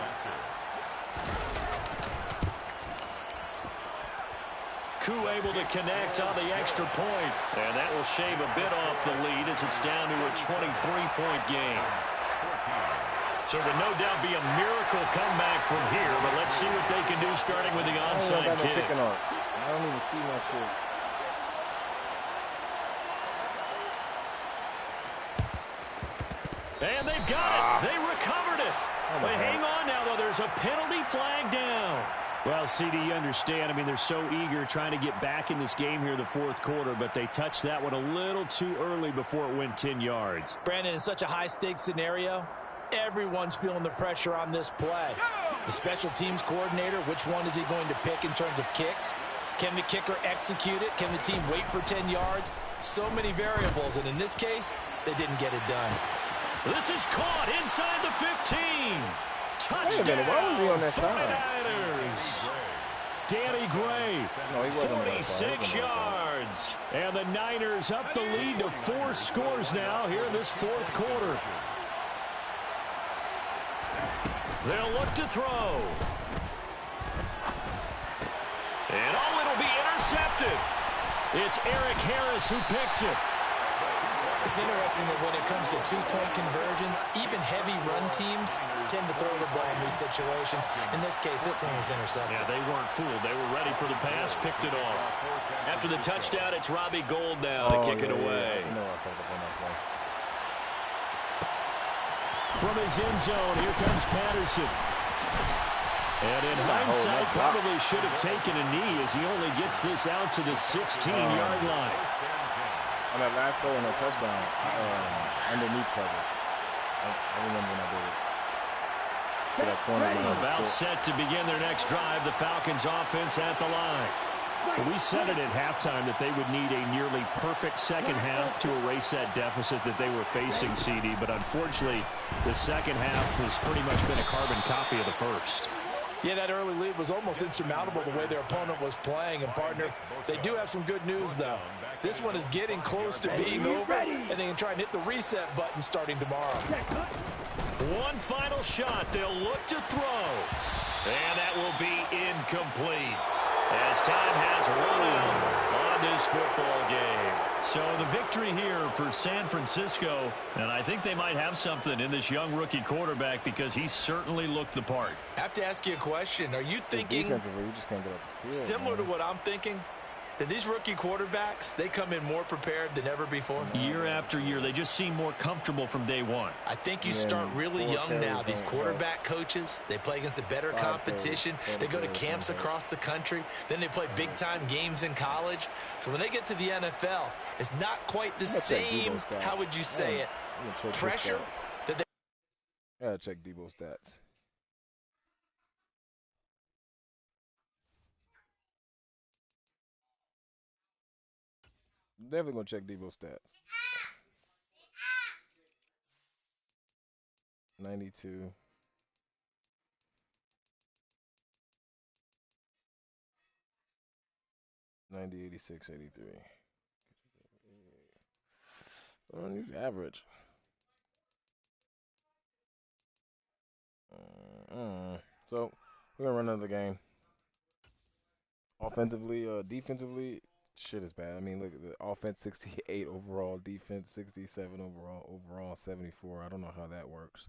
Koo able to connect on the extra point. And that will shave a bit off the lead as it's down to a 23-point game. So it would no doubt be a miracle comeback from here, but let's see what they can do starting with the onside kick. I don't even see my shit. And they've got it. They recovered it. But hang on now, though. There's a penalty flag down. Well, CD, you understand. I mean, they're so eager trying to get back in this game here in the fourth quarter, but they touched that one a little too early before it went 10 yards. Brandon, in such a high-stakes scenario, everyone's feeling the pressure on this play. The special teams coordinator, which one is he going to pick in terms of kicks? Can the kicker execute it? Can the team wait for 10 yards? So many variables, and in this case, they didn't get it done. This is caught inside the 15. Touchdown, Wait a minute, why was he on that 49ers. Danny Gray, No, he wasn't on that side. 46 yards. And the Niners up the lead to 4 scores now here in this fourth quarter. They'll look to throw. And it'll be intercepted. It's Eric Harris who picks it. It's interesting that when it comes to two-point conversions, even heavy run teams tend to throw the ball in these situations. In this case, this one was intercepted. Yeah, they weren't fooled. They were ready for the pass, picked it off. After the touchdown, it's Robbie Gould now to kick it away. Yeah. I picked up on that play. From his end zone, here comes Patterson. And in hindsight, probably should have taken a knee as he only gets this out to the 16-yard line. On that last throw and a touchdown, underneath cover. I remember when I did it. To that corner. About set to begin their next drive. The Falcons offense at the line. Well, we said it at halftime that they would need a nearly perfect second half to erase that deficit that they were facing, CD. But unfortunately, the second half has pretty much been a carbon copy of the first. Yeah, that early lead was almost insurmountable the way their opponent was playing. And, partner, they do have some good news, though. This one is getting close to being over, and they can try and hit the reset button starting tomorrow. One final shot. They'll look to throw. And that will be incomplete as time has run on this football game. So the victory here for San Francisco, and I think they might have something in this young rookie quarterback because he certainly looked the part. I have to ask you a question. Are you thinking similar to what I'm thinking? That these rookie quarterbacks, they come in more prepared than ever before? Year after year, they just seem more comfortable from day one. I think you start really young now. These quarterback coaches, they play against the better competition. They go to camps across the country. Then they play big-time games in college. So when they get to the NFL, it's not quite the same, how would you say it, pressure that they... I gotta check Debo's stats. Definitely gonna check Debo's stats. 92. '90, 86, 83. He's average. So we're gonna run another game. Offensively, defensively. Shit is bad. I mean, look at the offense 68 overall, defense 67 overall 74. I don't know how that works.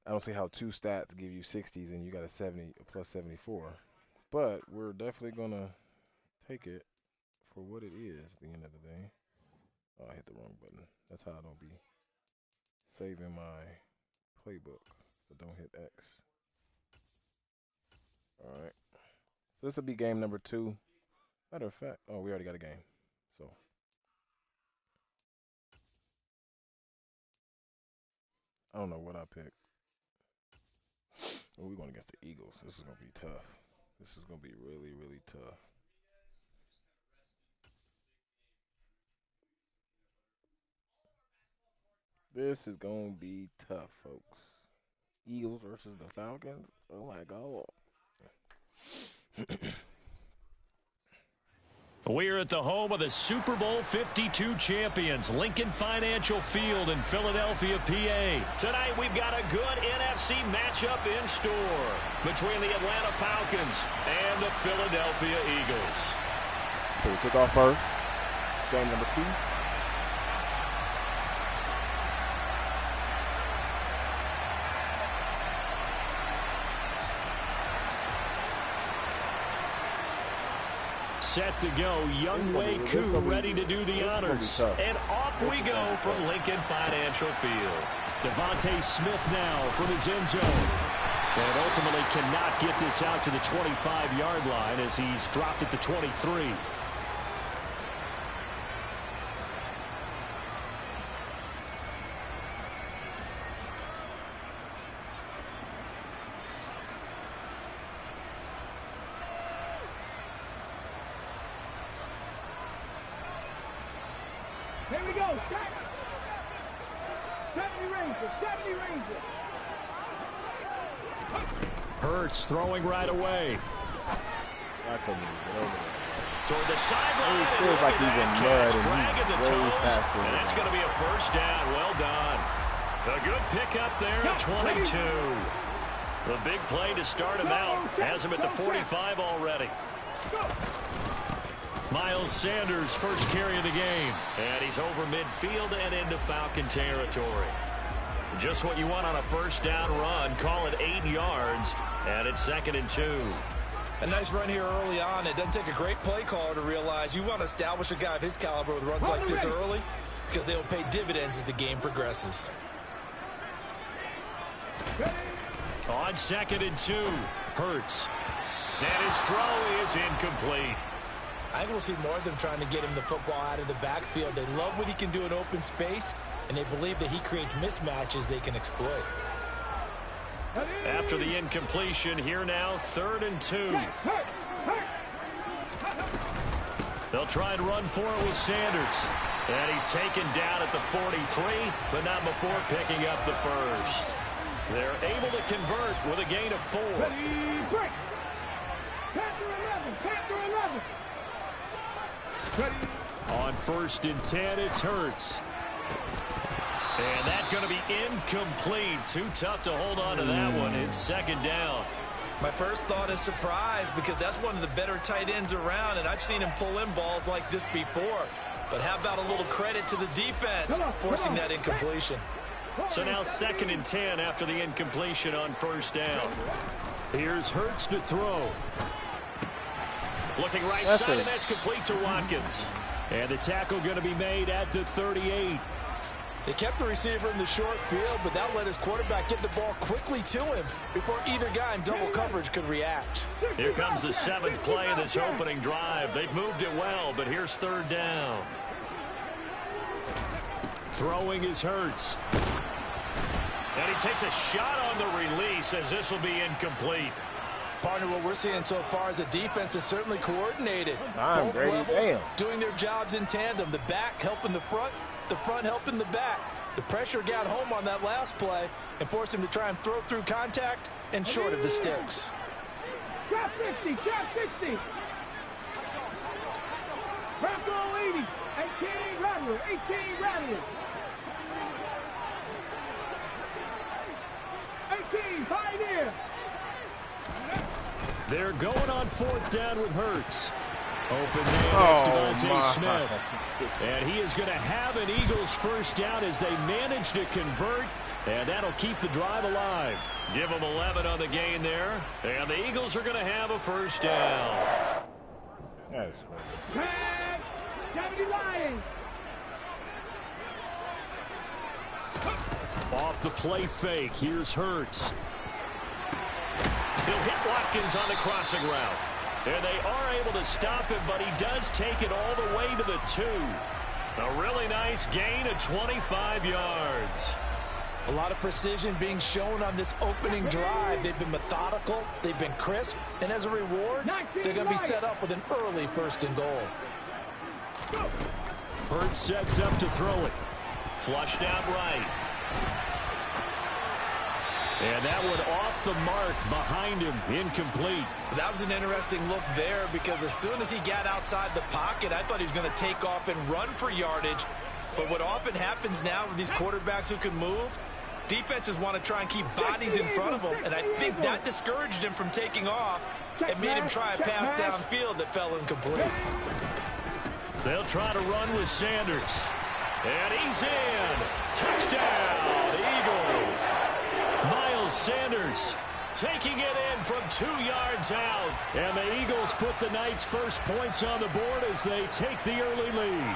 I don't see how two stats give you 60s and you got a 70 plus 74. But we're definitely gonna take it for what it is at the end of the day. Oh, I hit the wrong button. That's how I don't be saving my playbook. So don't hit X. All right. So this will be game number 2. Matter of fact, oh, we already got a game. So I don't know what I picked. Oh, we're going against the Eagles. This is going to be tough. This is going to be really, really tough. This is going to be tough, folks. Eagles versus the Falcons. Oh, my God. We're at the home of the Super Bowl 52 champions, Lincoln Financial Field in Philadelphia, PA. Tonight we've got a good NFC matchup in store between the Atlanta Falcons and the Philadelphia Eagles. So we kick off first. Game number 2. Set to go, Young Wei Koo ready to do the honors. And off we go from Lincoln Financial Field. Devontae Smith now from his end zone. And ultimately cannot get this out to the 25-yard line as he's dropped at the 23. Here we go. 70 Rangers. 70 Rangers. Hurts throwing right away. I couldn't even get over there. Toward the sideline. It feels like he's in mud and Dragging the he's way toes. faster. And it's going to be a first down. Well done. A good pickup there at 22. The big play to start him out. Has him at the 45 already. Miles Sanders first carry of the game. And he's over midfield and into Falcon territory. Just what you want on a first down run. Call it 8 yards. And it's 2nd and 2. A nice run here early on. It doesn't take a great play caller to realize you want to establish a guy of his caliber with runs like this early because they will pay dividends as the game progresses. On 2nd and 2, Hurts. And his throw is incomplete. I think we'll see more of them trying to get him the football out of the backfield. They love what he can do in open space, and they believe that he creates mismatches they can exploit. After the incompletion, here now, 3rd and 2. They'll try and run for it with Sanders. And he's taken down at the 43, but not before picking up the first. They're able to convert with a gain of 4. On 1st and 10, it's Hurts. And that's going to be incomplete. Too tough to hold on to that one. It's 2nd down. My first thought is surprise because that's one of the better tight ends around, and I've seen him pull in balls like this before. But how about a little credit to the defense forcing that incompletion? So now 2nd and 10 after the incompletion on 1st down. Here's Hurts to throw. Looking right side, and that's complete to Watkins. And the tackle going to be made at the 38. They kept the receiver in the short field, but that let his quarterback get the ball quickly to him before either guy in double coverage could react. Here comes the 7th play of this opening drive. They've moved it well, but here's 3rd down. Throwing is Hurts. And he takes a shot on the release as this will be incomplete. Partner, what we're seeing so far is the defense is certainly coordinated. Both levels doing their jobs in tandem. The back helping the front helping the back. The pressure got home on that last play and forced him to try and throw through contact and short of the sticks. Trap 60, trap 60. Bronco 80, 18 Rattler, 18 Rattler. 18, Pioneer. They're going on 4th down with Hurts. Open man, it's Devontae Smith. And he is going to have an Eagles first down as they manage to convert. And that'll keep the drive alive. Give them 11 on the gain there. And the Eagles are going to have a first down. That is crazy. 70 Lions. Off the play fake, here's Hurts. He'll hit Watkins on the crossing route. And they are able to stop him, but he does take it all the way to the 2. A really nice gain of 25 yards. A lot of precision being shown on this opening drive. They've been methodical, they've been crisp, and as a reward, they're going to be set up with an early 1st and goal. Hurts sets up to throw it. Flushed out right. And that one off the mark behind him, incomplete. That was an interesting look there because as soon as he got outside the pocket, I thought he was going to take off and run for yardage. But what often happens now with these quarterbacks who can move, defenses want to try and keep bodies in front of them, and I think that discouraged him from taking off and made him try a pass downfield that fell incomplete. They'll try to run with Sanders. And he's in. Touchdown, Eagles. Miles Sanders taking it in from 2 yards out. And the Eagles put the Knights' first points on the board as they take the early lead.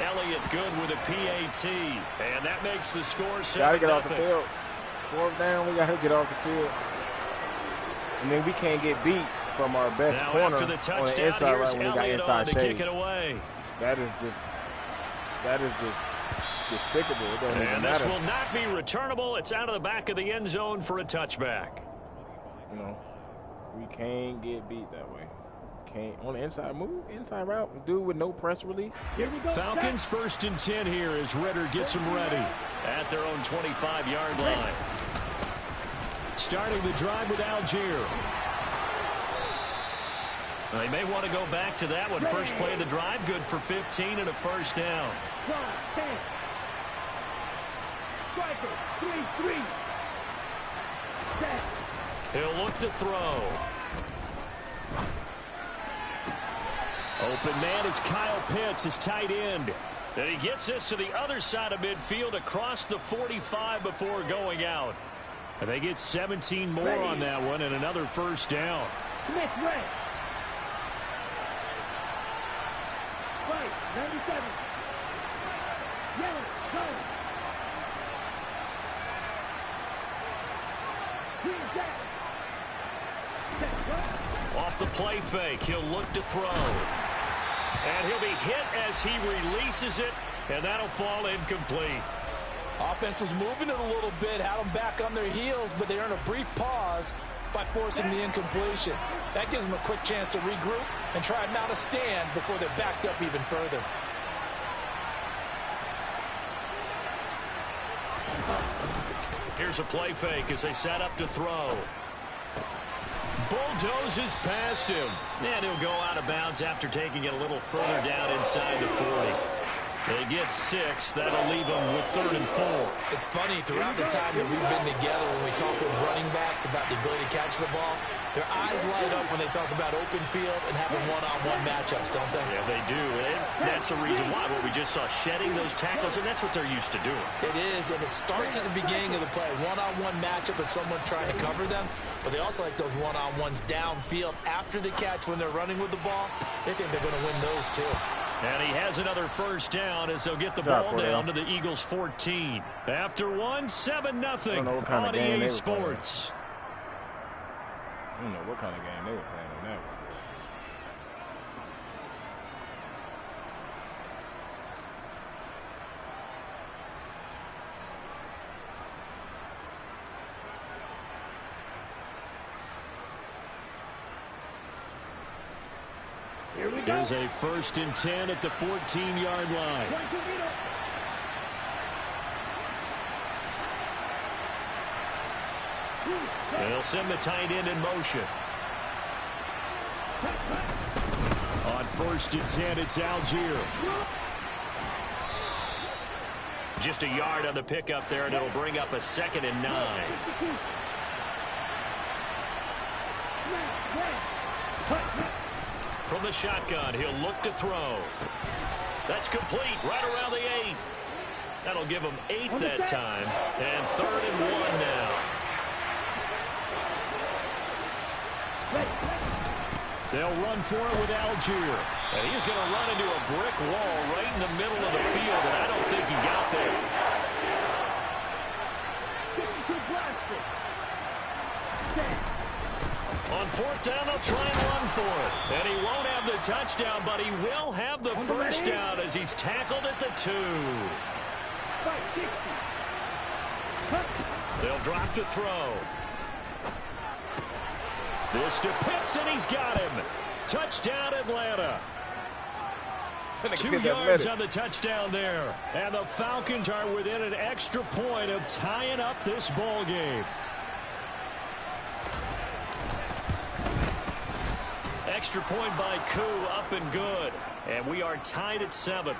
Elliott good with a PAT. And that makes the score 7-0. Gotta get off the field. 4th down, we gotta get off the field. And then we can't get beat from our best now corner after the touchdown, on the inside here's right when we got Elliott inside on to shade. kick it away. That is just despicable. It doesn't even And this matter. will not be returnable. It's out of the back of the end zone for a touchback. You know, we can't get beat that way. Can't on the inside move, inside route, dude with no press release. Here we go. Falcons 1st and 10 here as Ritter gets them ready. At their own 25-yard line. Starting the drive with Algier. They may want to go back to that one. First play of the drive, good for 15 and a first down. Striker, 3-3. He'll look to throw. Open man is Kyle Pitts, his tight end. And he gets this to the other side of midfield across the 45 before going out. And they get 17 more on that one and another first down. Smith, red. Right, 97. Yellow, go. Green, jack. Off the play fake, he'll look to throw. And he'll be hit as he releases it, and that'll fall incomplete. Offense was moving it a little bit, had them back on their heels, but they earned a brief pause by forcing the incompletion. That gives them a quick chance to regroup and try and mount a stand before they're backed up even further. Here's a play fake as they set up to throw. Bulldozes past him. And he'll go out of bounds after taking it a little further down inside the 40. They get 6. That'll leave them with 3rd and 4. It's funny, throughout the time that we've been together, when we talk with running backs about the ability to catch the ball, their eyes light up when they talk about open field and having one-on-one matchups, don't they? Yeah, they do. And that's the reason why. What we just saw, shedding those tackles, and that's what they're used to doing. It is, and it starts at the beginning of the play. One-on-one matchup with someone trying to cover them, but they also like those one-on-ones downfield after the catch when they're running with the ball. They think they're going to win those too. And he has another first down as they'll get the ball down to the Eagles 14. After one, 7-0 on EA Sports. I don't know what kind of game they were playing on that one. Here's a 1st and 10 at the 14-yard line. They'll send the tight end in motion. On 1st and 10, it's Algier. Just a yard on the pickup there, and it'll bring up a 2nd and 9. From the shotgun, he'll look to throw. That's complete, right around the 8. That'll give him 8 that time, and 3rd and 1 now. They'll run for it with Algier. And he's going to run into a brick wall right in the middle of the field, and I don't think he got there. On 4th down, they'll try and run for it. And he won't have the touchdown, but he will have the first down as he's tackled at the 2. They'll drop to throw. This to Pitts, and he's got him. Touchdown, Atlanta. 2 yards on the touchdown there. And the Falcons are within an extra point of tying up this ball game. Extra point by Koo, up and good. And we are tied at 7.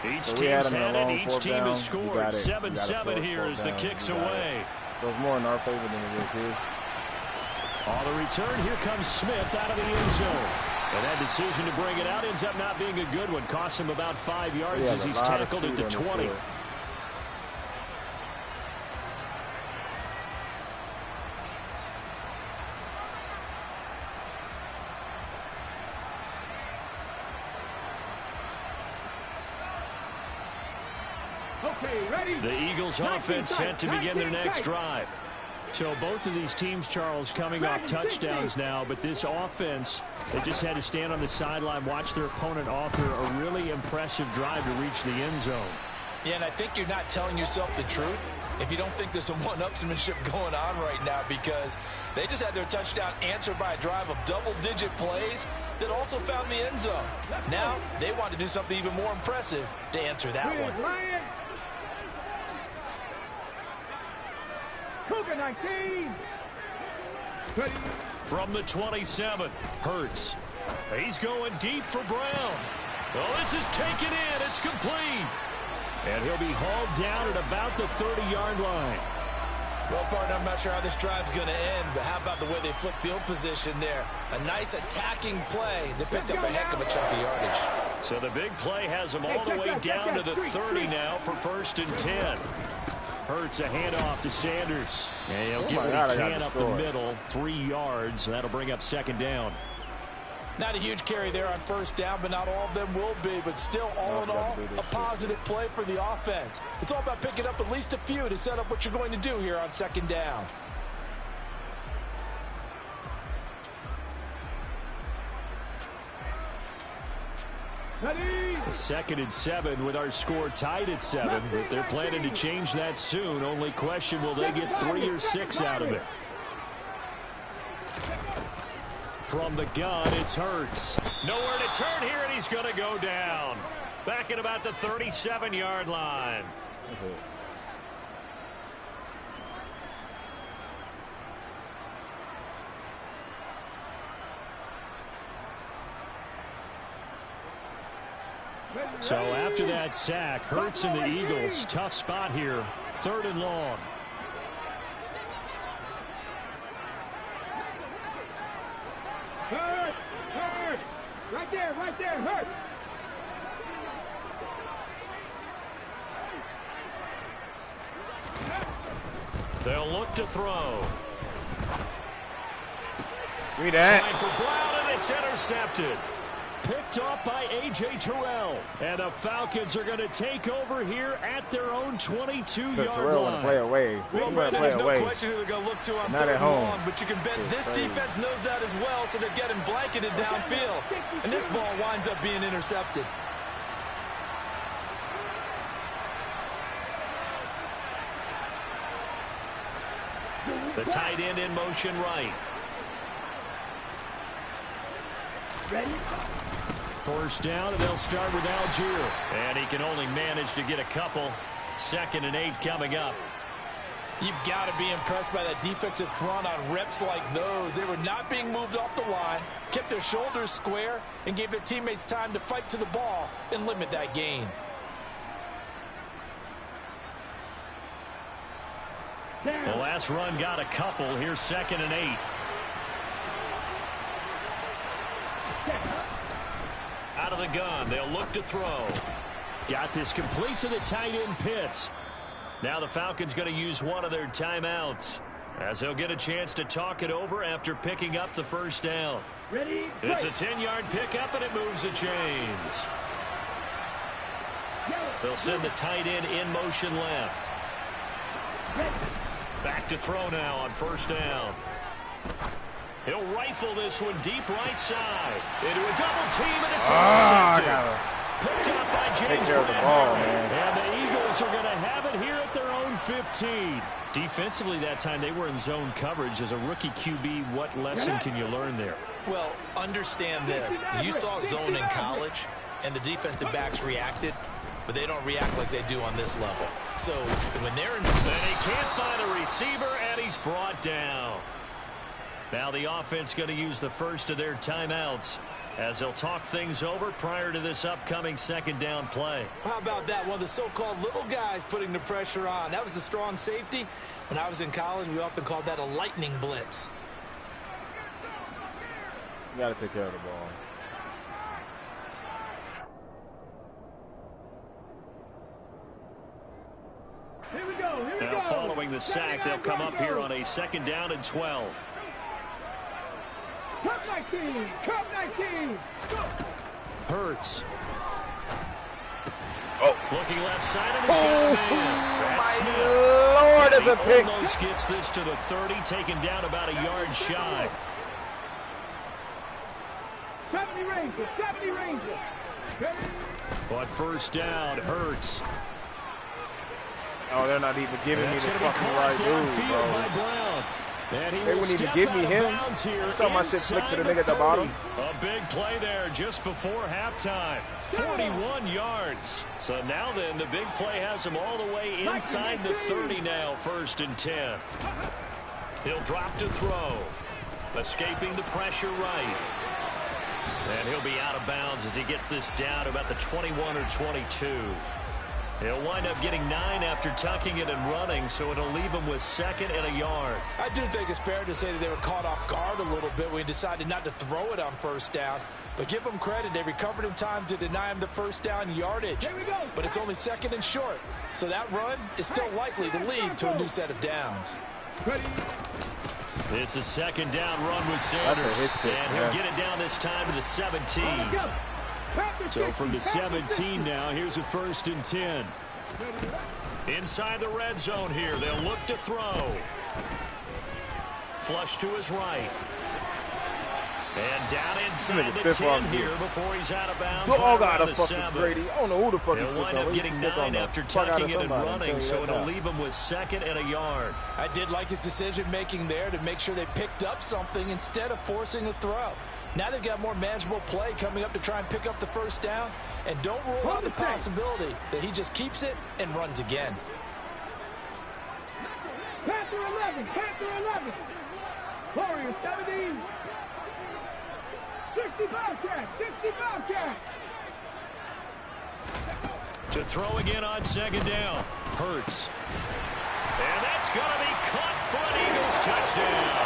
Each team's had it. Each team has scored. 7-7 here as the kicks away. So it's more in our favor than it is his. On the return, here comes Smith out of the end zone. And that decision to bring it out ends up not being a good one. Costs him about 5 yards as he's tackled at the 20. The Eagles offense set to begin their next drive. So both of these teams, Charles, coming off touchdowns now, but this offense, they just had to stand on the sideline, watch their opponent author a really impressive drive to reach the end zone. Yeah, and I think you're not telling yourself the truth if you don't think there's some one-upsmanship going on right now, because they just had their touchdown answered by a drive of double-digit plays that also found the end zone. Now they want to do something even more impressive to answer that one. Cougar 19. From the 27, Hurts. He's going deep for Brown. Oh, this is taken in. It's complete. And he'll be hauled down at about the 30-yard line. Well, partner, I'm not sure how this drive's going to end, but how about the way they flip field position there? A nice attacking play. They picked up a heck of a chunk of yardage. So the big play has them all the way down to the 30 now for 1st and 10. Hurts a handoff to Sanders. And he'll get what he can up the middle, 3 yards. That'll bring up 2nd down. Not a huge carry there on 1st down, but not all of them will be. But still, all in all, a positive play for the offense. It's all about picking up at least a few to set up what you're going to do here on 2nd down. The 2nd and 7 with our score tied at 7. But they're planning to change that soon. Only question, will they get 3 or 6 out of it? From the gun, it's Hurts. Nowhere to turn here, and he's going to go down. Back at about the 37-yard line. So after that sack, Hurts and the Eagles, tough spot here. 3rd and long. Hurt! Hurt! Right there, Hurt! They'll look to throw. Read that. Trying for Brown, and it's intercepted. Picked off by A.J. Terrell. And the Falcons are going to take over here at their own 22-yard line. Play away. Well, Brandon, there's no question who they're going to look to on 3rd and long, but you can bet this defense knows that as well, so they're getting blanketed downfield. And this ball winds up being intercepted. The tight end in motion right. Ready? 1st down, and they'll start with Algier. And he can only manage to get a couple. 2nd and 8 coming up. You've got to be impressed by that defensive front on reps like those. They were not being moved off the line, kept their shoulders square, and gave their teammates time to fight to the ball and limit that gain. The last run got a couple. Here's 2nd and 8. Out of the gun, they'll look to throw. Got this complete to the tight end Pitts. Now the Falcons going to use one of their timeouts, as they'll get a chance to talk it over after picking up the 1st down. Ready? It's a 10-yard pickup, and it moves the chains. They'll send the tight end in motion left. Back to throw now on 1st down. He'll rifle this one deep right side. Into a double team, and it's intercepted. Picked up by James Brown. And the Eagles are going to have it here at their own 15. Defensively that time, they were in zone coverage. As a rookie QB, what lesson can you learn there? Well, understand this. You saw zone in college, and the defensive backs reacted, but they don't react like they do on this level. So when they're in... And he can't find a receiver, and he's brought down. Now the offense going to use the first of their timeouts as they'll talk things over prior to this upcoming 2nd down play. How about that? One of the so-called little guys putting the pressure on. That was the strong safety. When I was in college, we often called that a lightning blitz. You got to take care of the ball. Here we go. Now following the sack, they'll come up here on a 2nd down and 12. Cup 19! Cup 19! Hurts. Oh. Looking left side, and he's got a man. That's Smith. Lord, it's a pick. Almost gets this to the 30, taken down about a yard shy. 70 Rangers! 70 Rangers! But 1st down, Hurts. Oh, they're not even giving me the fucking right dude, bro. By Brown. And he They wouldn't even give me him. Saw my shit flick to the nigga at the bottom. A big play there just before halftime. 41 yards. So now then, the big play has him all the way inside the 30 now, 1st and 10. He'll drop to throw. Escaping the pressure right. And he'll be out of bounds as he gets this down to about the 21 or 22. He'll wind up getting 9 after tucking it and running, so it'll leave him with 2nd and a yard. I do think it's fair to say that they were caught off guard a little bit when he decided not to throw it on 1st down. But give them credit. They recovered in time to deny him the 1st down yardage. But it's only 2nd and short. So that run is still likely to lead to a new set of downs. It's a 2nd down run with Sanders. And he'll get it down this time to the 17. So from the 17 now, here's a 1st and 10. Inside the red zone here. They'll look to throw. Flush to his right. And down inside the 10 here before he's out of bounds. Oh, God, a fucking Brady. I don't know who the fuck he'll wind up getting 9 after tucking it and running, so it'll leave him with 2nd and a yard. I did like his decision-making there to make sure they picked up something instead of forcing the throw. Now they've got more manageable play coming up to try and pick up the 1st down. And don't rule out the possibility that he just keeps it and runs again. Panther 11, Panther 11. Warriors 17. 65 check, 65 check. To throw again on 2nd down. Hurts. And that's going to be caught for an Eagles touchdown.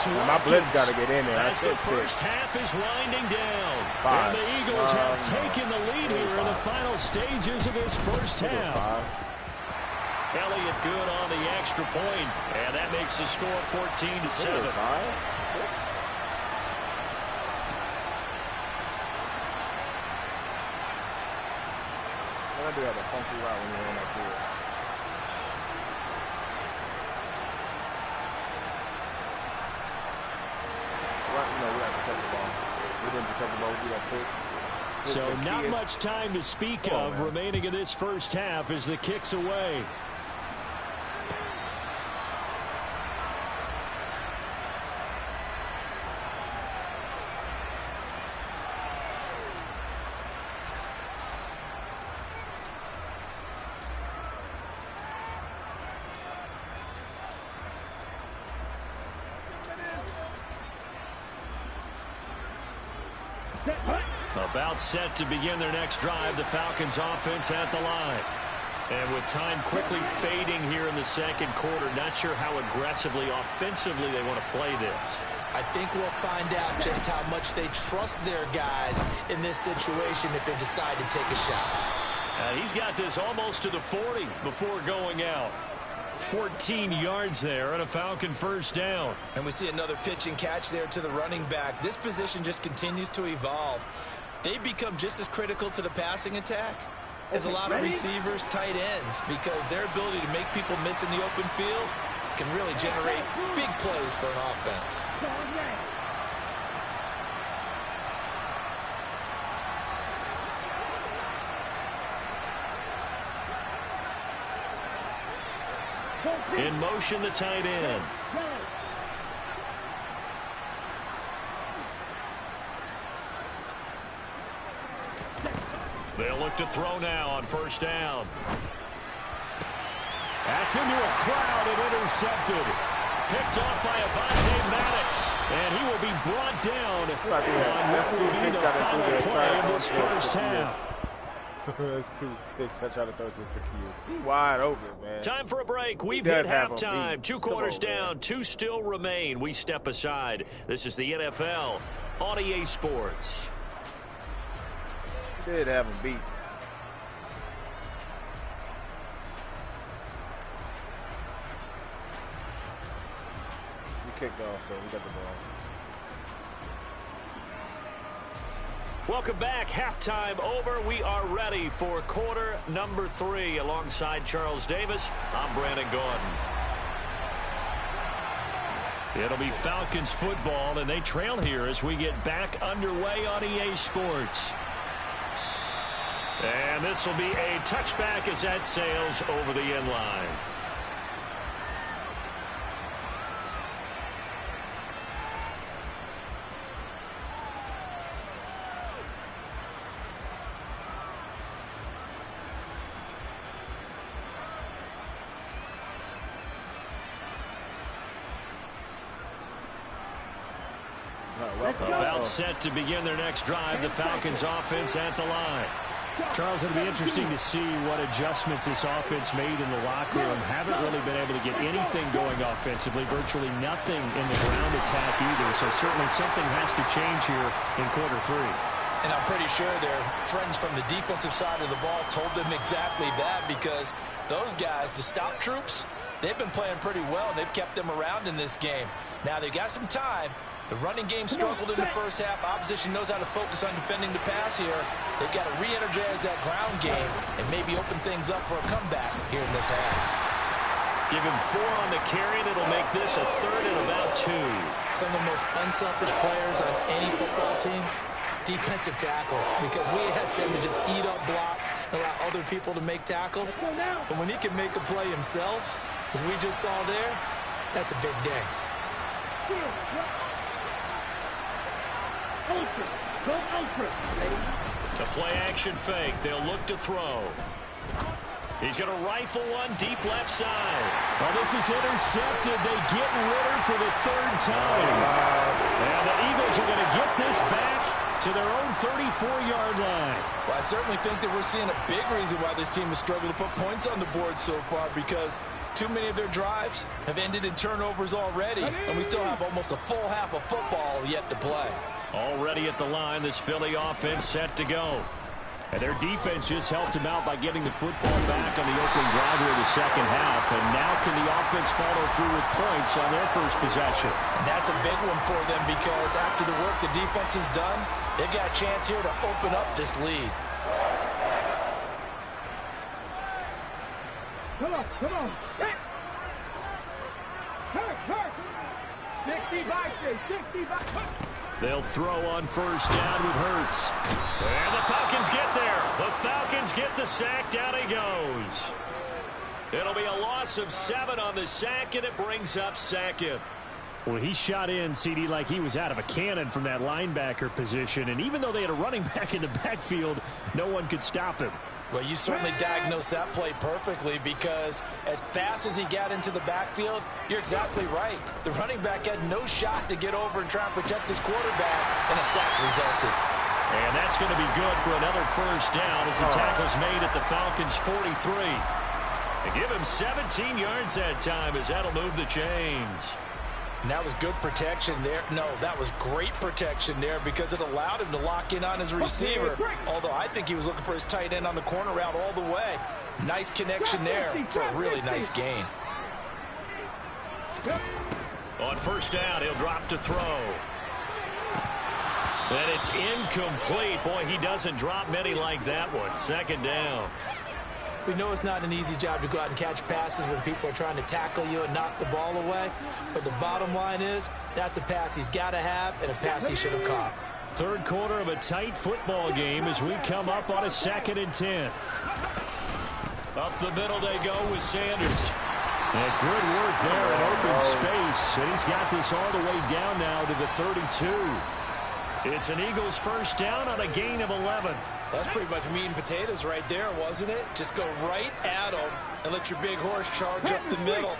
My blitz got to get in there. As the first half is winding down. And the Eagles have taken the lead here in the final stages of this first half. Elliott good on the extra point, and that makes the score 14-7. I do have a funky route when you're in that field. We got to protect the ball. We didn't protect the ball. We got picks. So not much time to speak of remaining in this first half as the kick's away. About set to begin their next drive, the Falcons offense at the line. And with time quickly fading here in the 2nd quarter, not sure how aggressively, offensively they want to play this. I think we'll find out just how much they trust their guys in this situation if they decide to take a shot. He's got this almost to the 40 before going out. 14 yards there and a Falcon 1st down. And we see another pitch and catch there to the running back. This position just continues to evolve. They become just as critical to the passing attack as a lot of receivers, tight ends, because their ability to make people miss in the open field can really generate big plays for an offense. In motion, the tight end. They'll look to throw now on 1st down. That's into a crowd and intercepted. Picked off by Avonte Maddox. And he will be brought down on what will be the final play of this first half. That's 2 picks. I try to throw it to you. Wide open, man. Time for a break. We've hit halftime. 2 quarters down. 2 still remain. We step aside. This is the NFL on EA Sports. Did have him beat. We kicked off, so we got the ball. Welcome back. Halftime over. We are ready for quarter number 3. Alongside Charles Davis, I'm Brandon Gordon. It'll be Falcons football, and they trail here as we get back underway on EA Sports. And this will be a touchback as that sails over the end line. About set to begin their next drive. The Falcons offense at the line. Charles, it'll be interesting to see what adjustments this offense made in the locker room. Haven't really been able to get anything going offensively. Virtually nothing in the ground attack either. So certainly something has to change here in quarter 3. And I'm pretty sure their friends from the defensive side of the ball told them exactly that, because those guys, the stop troops, they've been playing pretty well, and they've kept them around in this game. Now they've got some time. The running game struggled in the first half. Opposition knows how to focus on defending the pass here. They've got to re-energize that ground game and maybe open things up for a comeback here in this half. Give him 4 on the carry, and it'll make this a 3rd and about 2. Some of the most unselfish players on any football team, defensive tackles, because we ask them to just eat up blocks and allow other people to make tackles. But when he can make a play himself, as we just saw there, that's a big day. The play-action fake. They'll look to throw. He's going to rifle one deep left side. Well, this is intercepted. They get Ritter for the 3rd time. And the Eagles are going to get this back to their own 34-yard line. Well, I certainly think that we're seeing a big reason why this team has struggled to put points on the board so far, because too many of their drives have ended in turnovers already, and we still have almost a full half of football yet to play. Already at the line, this Philly offense set to go. And their defense just helped him out by getting the football back on the opening drive here in the second half. And now can the offense follow through with points on their first possession? And that's a big one for them, because after the work the defense has done, they've got a chance here to open up this lead. Come on, come on. Hurt. 65. They'll throw on first down with Hurts. And the Falcons get there. The Falcons get the sack. Down he goes. It'll be a loss of 7 on the sack, and it brings up 2nd. Well, he shot in, CD, like he was out of a cannon from that linebacker position. And even though they had a running back in the backfield, no one could stop him. Well, you certainly diagnosed that play perfectly, because as fast as he got into the backfield, you're exactly right. The running back had no shot to get over and try and protect his quarterback, and a sack resulted. And that's going to be good for another first down as the tackle's made at the Falcons' 43. They give him 17 yards that time, as that'll move the chains. And that was good protection there. No, that was great protection there, because it allowed him to lock in on his receiver. Although I think he was looking for his tight end on the corner route all the way. Nice connection there for a really nice gain. On first down, he'll drop to throw. And it's incomplete. Boy, he doesn't drop many like that one. 2nd down. We know it's not an easy job to go out and catch passes when people are trying to tackle you and knock the ball away. But the bottom line is, that's a pass he's got to have and a pass he should have caught. 3rd quarter of a tight football game as we come up on a 2nd and 10. Up the middle they go with Sanders. And good work there in open space. And he's got this all the way down now to the 32. It's an Eagles first down on a gain of 11. That's pretty much meat and potatoes right there, wasn't it? Just go right at them and let your big horse charge up the middle.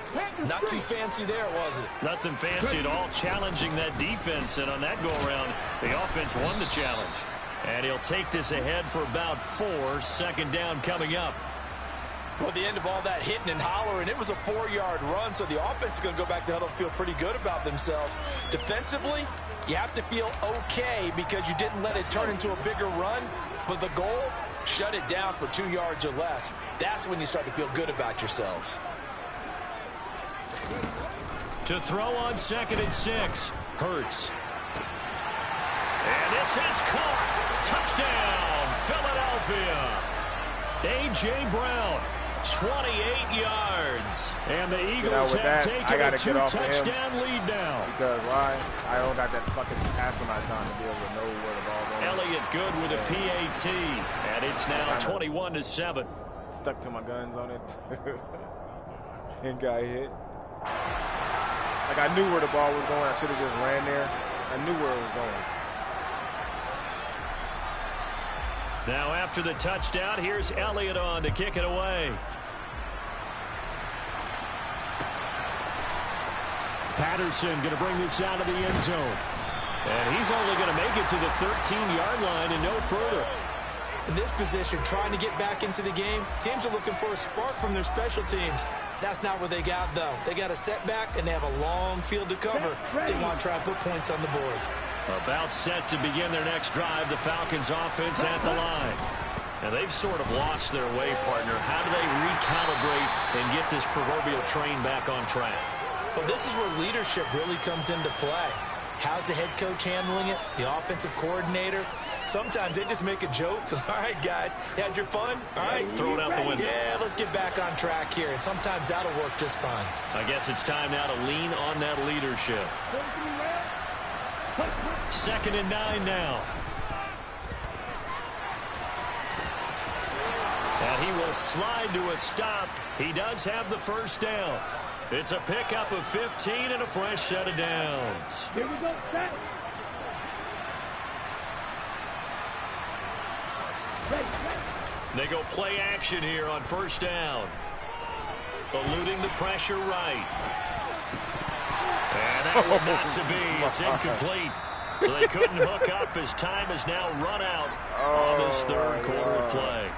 Not too fancy there, was it? Nothing fancy at all, challenging that defense. And on that go-around, the offense won the challenge. And he'll take this ahead for about 4. 2nd down coming up. Well, at the end of all that hitting and hollering, it was a 4-yard run, so the offense is going to go back to huddle and feel pretty good about themselves. Defensively, you have to feel okay because you didn't let it turn into a bigger run, but the goal, shut it down for 2 yards or less. That's when you start to feel good about yourselves. To throw on 2nd and 6, Hurts. And this is caught. Touchdown, Philadelphia. A.J. Brown. 28 yards. And the Eagles have taken a 2-touchdown lead now. Because why? I don't got that fucking pass on my time to be able to know where the ball's going. Elliott good with a PAT. And it's now 21-7. Stuck to my guns on it. And got hit. Like, I knew where the ball was going. I should have just ran there. I knew where it was going. Now after the touchdown, here's Elliott on to kick it away. Patterson going to bring this out of the end zone. And he's only going to make it to the 13-yard line and no further. In this position, trying to get back into the game, teams are looking for a spark from their special teams. That's not what they got, though. They got a setback, and they have a long field to cover. They want to try and put points on the board. About set to begin their next drive, the Falcons offense at the line. And they've sort of lost their way, partner. How do they recalibrate and get this proverbial train back on track? Well, this is where leadership really comes into play. How's the head coach handling it? The offensive coordinator? Sometimes they just make a joke. All right, guys, had your fun? All right. Throw it out the window. Yeah, let's get back on track here. And sometimes that'll work just fine. I guess it's time now to lean on that leadership. 2nd and 9 now. And he will slide to a stop. He does have the first down. It's a pickup of 15 and a fresh set of downs. Here we go, set. They go play action here on first down. Eluding the pressure right. And that one not to be. It's incomplete. So they couldn't hook up as time has now run out on this third quarter of play.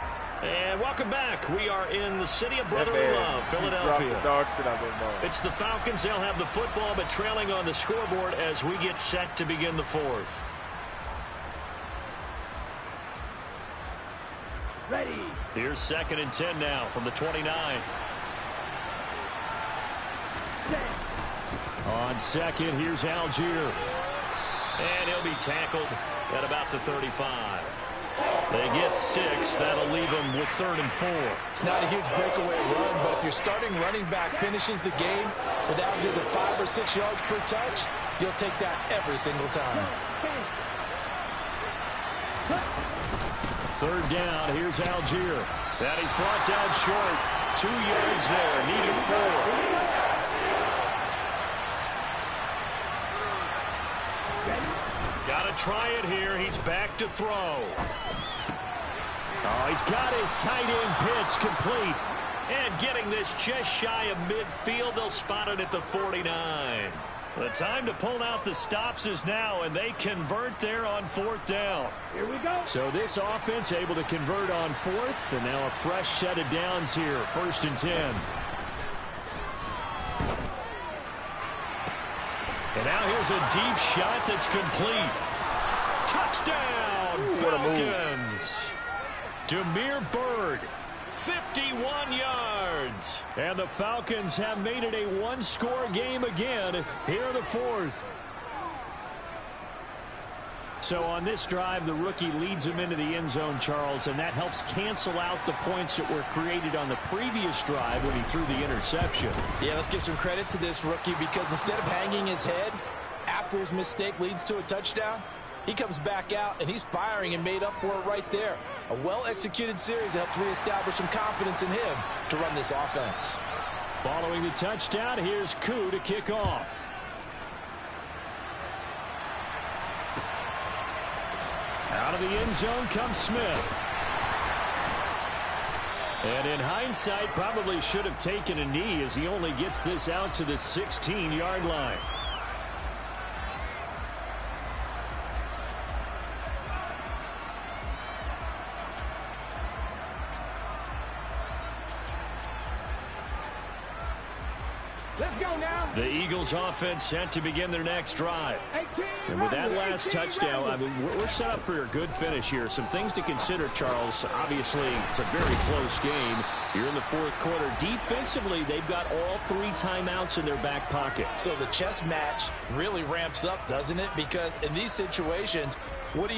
And welcome back. We are in the city of brotherly love, Philadelphia. It's the Falcons. They'll have the football, but trailing on the scoreboard as we get set to begin the fourth. Ready. Here's 2nd and 10 now from the 29. On second, here's Algier. And he'll be tackled at about the 35. They get 6. That'll leave them with 3rd and 4. It's not a huge breakaway run, but if your starting running back finishes the game with averages of 5 or 6 yards per touch, you'll take that every single time. 3rd down, here's Algier. That he's brought down short. 2 yards there, needed 4. Got to try it here. He's back to throw. Oh, he's got his tight end pitch complete. And getting this just shy of midfield, they'll spot it at the 49. The time to pull out the stops is now, and they convert there on 4th down. Here we go. So this offense able to convert on 4th, and now a fresh set of downs here, 1st and 10. And now here's a deep shot that's complete. Touchdown, Falcons. Damiere Byrd, 51 yards. And the Falcons have made it a one-score game again here in the fourth. So on this drive, the rookie leads him into the end zone, Charles, and that helps cancel out the points that were created on the previous drive when he threw the interception. Yeah, let's give some credit to this rookie because instead of hanging his head after his mistake leads to a touchdown, he comes back out and he's firing and made up for it right there. A well-executed series that helps reestablish some confidence in him to run this offense. Following the touchdown, here's Koo to kick off. Out of the end zone comes Smith. And in hindsight, probably should have taken a knee as he only gets this out to the 16-yard line. Let's go now. The Eagles offense set to begin their next drive. And with that last touchdown, I mean, we're set up for a good finish here. Some things to consider, Charles. Obviously, it's a very close game. You're in the fourth quarter. Defensively, they've got all 3 timeouts in their back pocket. So the chess match really ramps up, doesn't it? Because in these situations, What do?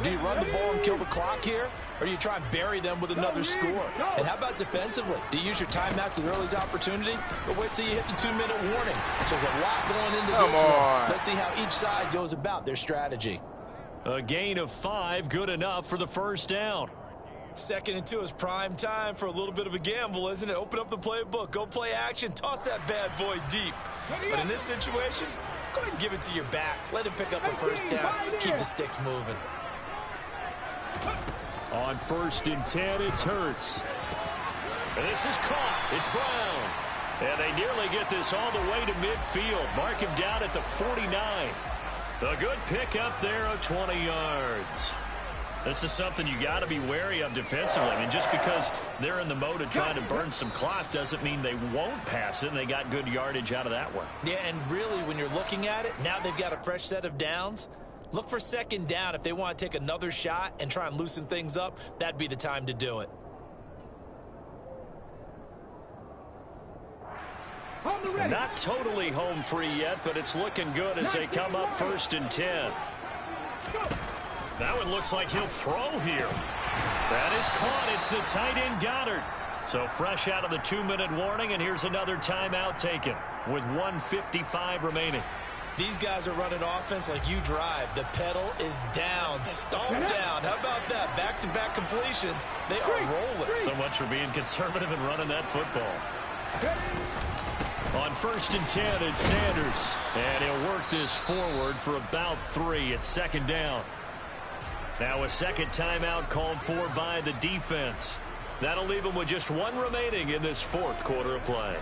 Do you run the ball and kill the clock here? Or do you try and bury them with another score? And how about defensively? Do you use your timeouts at early's opportunity? Or wait till you hit the 2-minute warning? So there's a lot going into this one. Let's see how each side goes about their strategy. A gain of 5, good enough for the first down. 2nd and 2 is prime time for a little bit of a gamble, isn't it? Open up the playbook, go play action, toss that bad boy deep. But in this situation, go ahead and give it to your back. Let him pick up a first down. Keep the sticks moving. On 1st and 10, it's Hurts. And this is caught. It's Brown. And they nearly get this all the way to midfield. Mark him down at the 49. A good pickup there of 20 yards. This is something you got to be wary of defensively. I mean, just because they're in the mode of trying to burn some clock doesn't mean they won't pass it, and they got good yardage out of that one. Yeah, and really, when you're looking at it, now they've got a fresh set of downs. Look for 2nd down. If they want to take another shot and try and loosen things up, that'd be the time to do it. Not totally home free yet, but it's looking good as they come up 1st and 10. That one looks like he'll throw here. That is caught. It's the tight end Goddard. So fresh out of the 2-minute warning, and here's another timeout taken with 1:55 remaining. These guys are running offense like you drive. The pedal is down, stomped down. How about that? Back-to-back completions. They are rolling. So much for being conservative and running that football. On 1st and 10, it's Sanders. And he'll work this forward for about 3. It's 2nd down. Now a second timeout called for by the defense. That'll leave them with just 1 remaining in this 4th quarter of play.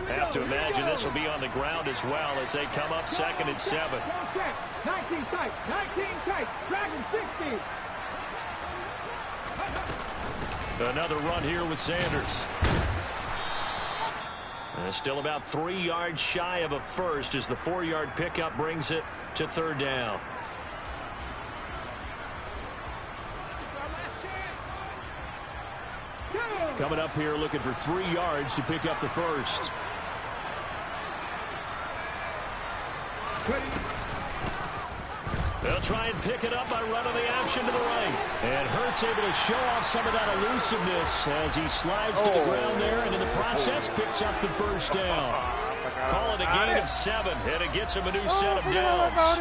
Have to imagine this will be on the ground as well as they come up 2nd and 7. 19 tight, 19 tight, Dragon 60. Another run here with Sanders. Still about 3 yards shy of a first as the 4-yard pickup brings it to 3rd down. Coming up here looking for 3 yards to pick up the first. They'll try and pick it up by running the option to the right. And Hurts able to show off some of that elusiveness as he slides to the ground there, and in the process picks up the first down. Call it a gain of 7, and it gets him a new set of downs.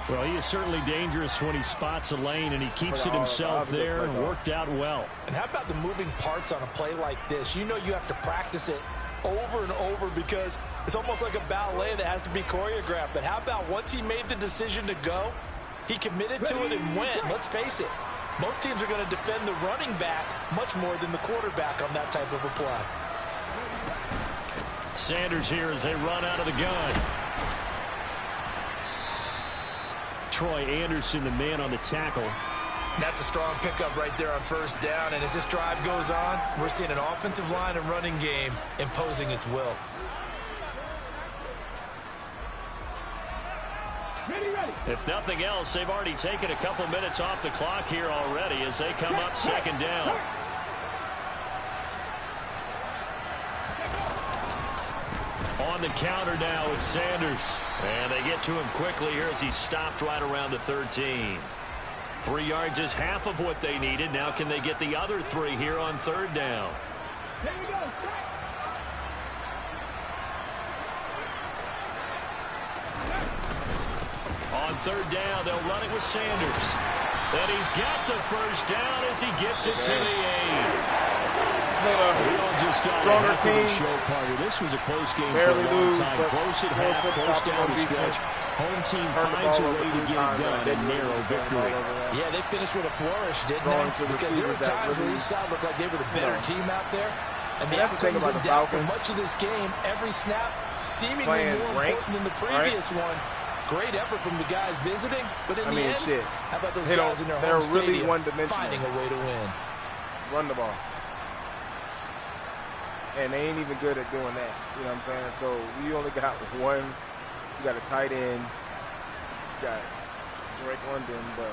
Well, he is certainly dangerous when he spots a lane, and he keeps it himself there, and worked out well. And how about the moving parts on a play like this? You know you have to practice it over and over because it's almost like a ballet that has to be choreographed. But how about once he made the decision to go, he committed to it and went. Let's face it, most teams are going to defend the running back much more than the quarterback on that type of a play. Sanders here as they run out of the gun. Troy Anderson, the man on the tackle. That's a strong pickup right there on 1st down. And as this drive goes on, we're seeing an offensive line and running game imposing its will. If nothing else, they've already taken a couple minutes off the clock here already as they come up 2nd down. On the counter now, it's Sanders. And they get to him quickly here as he stopped right around the 13. 3 yards is half of what they needed. Now can they get the other 3 here on 3rd down? Here we go. On 3rd down, they'll run it with Sanders. And he's got the first down as he gets it to the 8. We all just got a heck of a show party. This was a close game for a long time. Close at half, close down the stretch. Home team finds a way to get it done. A narrow victory. Yeah, they finished with a flourish, didn't they? Because there were times where each side looked like they were the better team out there. And the outcomes in doubt for much of this game. Every snap seemingly more important than the previous one. Great effort from the guys visiting, but in the end, how about those guys in their home stadium finding a way to win? Run the ball. And they ain't even good at doing that. You know what I'm saying? So we only got one. You got a tight end. You got Drake London, but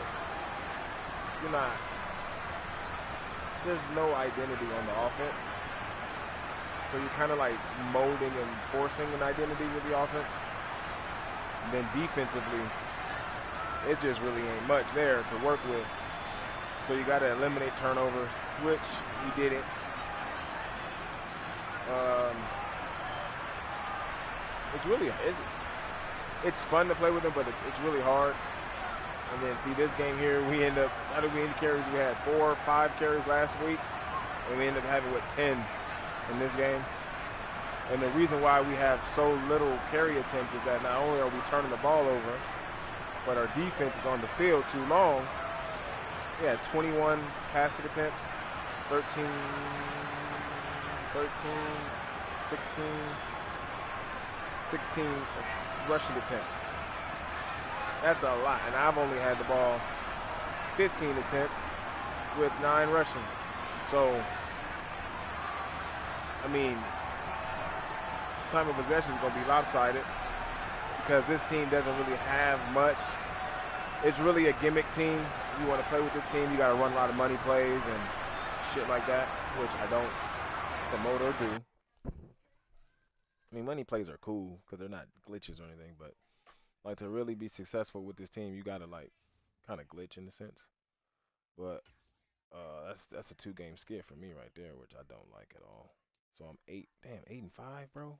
you're not. There's no identity on the offense. So you're kind of like molding and forcing an identity with the offense. And then defensively, it just really ain't much there to work with. So you got to eliminate turnovers, which we didn't. It's fun to play with them, but it's really hard. And then see this game here, we end up, how did we end carries? We had 4 or 5 carries last week, and we end up having 10 in this game. And the reason why we have so little carry attempts is that not only are we turning the ball over, but our defense is on the field too long. We had 21 passing attempts, 16, 16 rushing attempts. That's a lot, and I've only had the ball 15 attempts with 9 rushing. So, I mean, time of possession is going to be lopsided because this team doesn't really have much. It's really a gimmick team. You want to play with this team, you got to run a lot of money plays and shit like that, which I don't promote or do. I mean, money plays are cool because they're not glitches or anything, but like to really be successful with this team, you got to like kind of glitch in a sense. But that's a 2-game skid for me right there, which I don't like at all. So I'm 8-5, bro.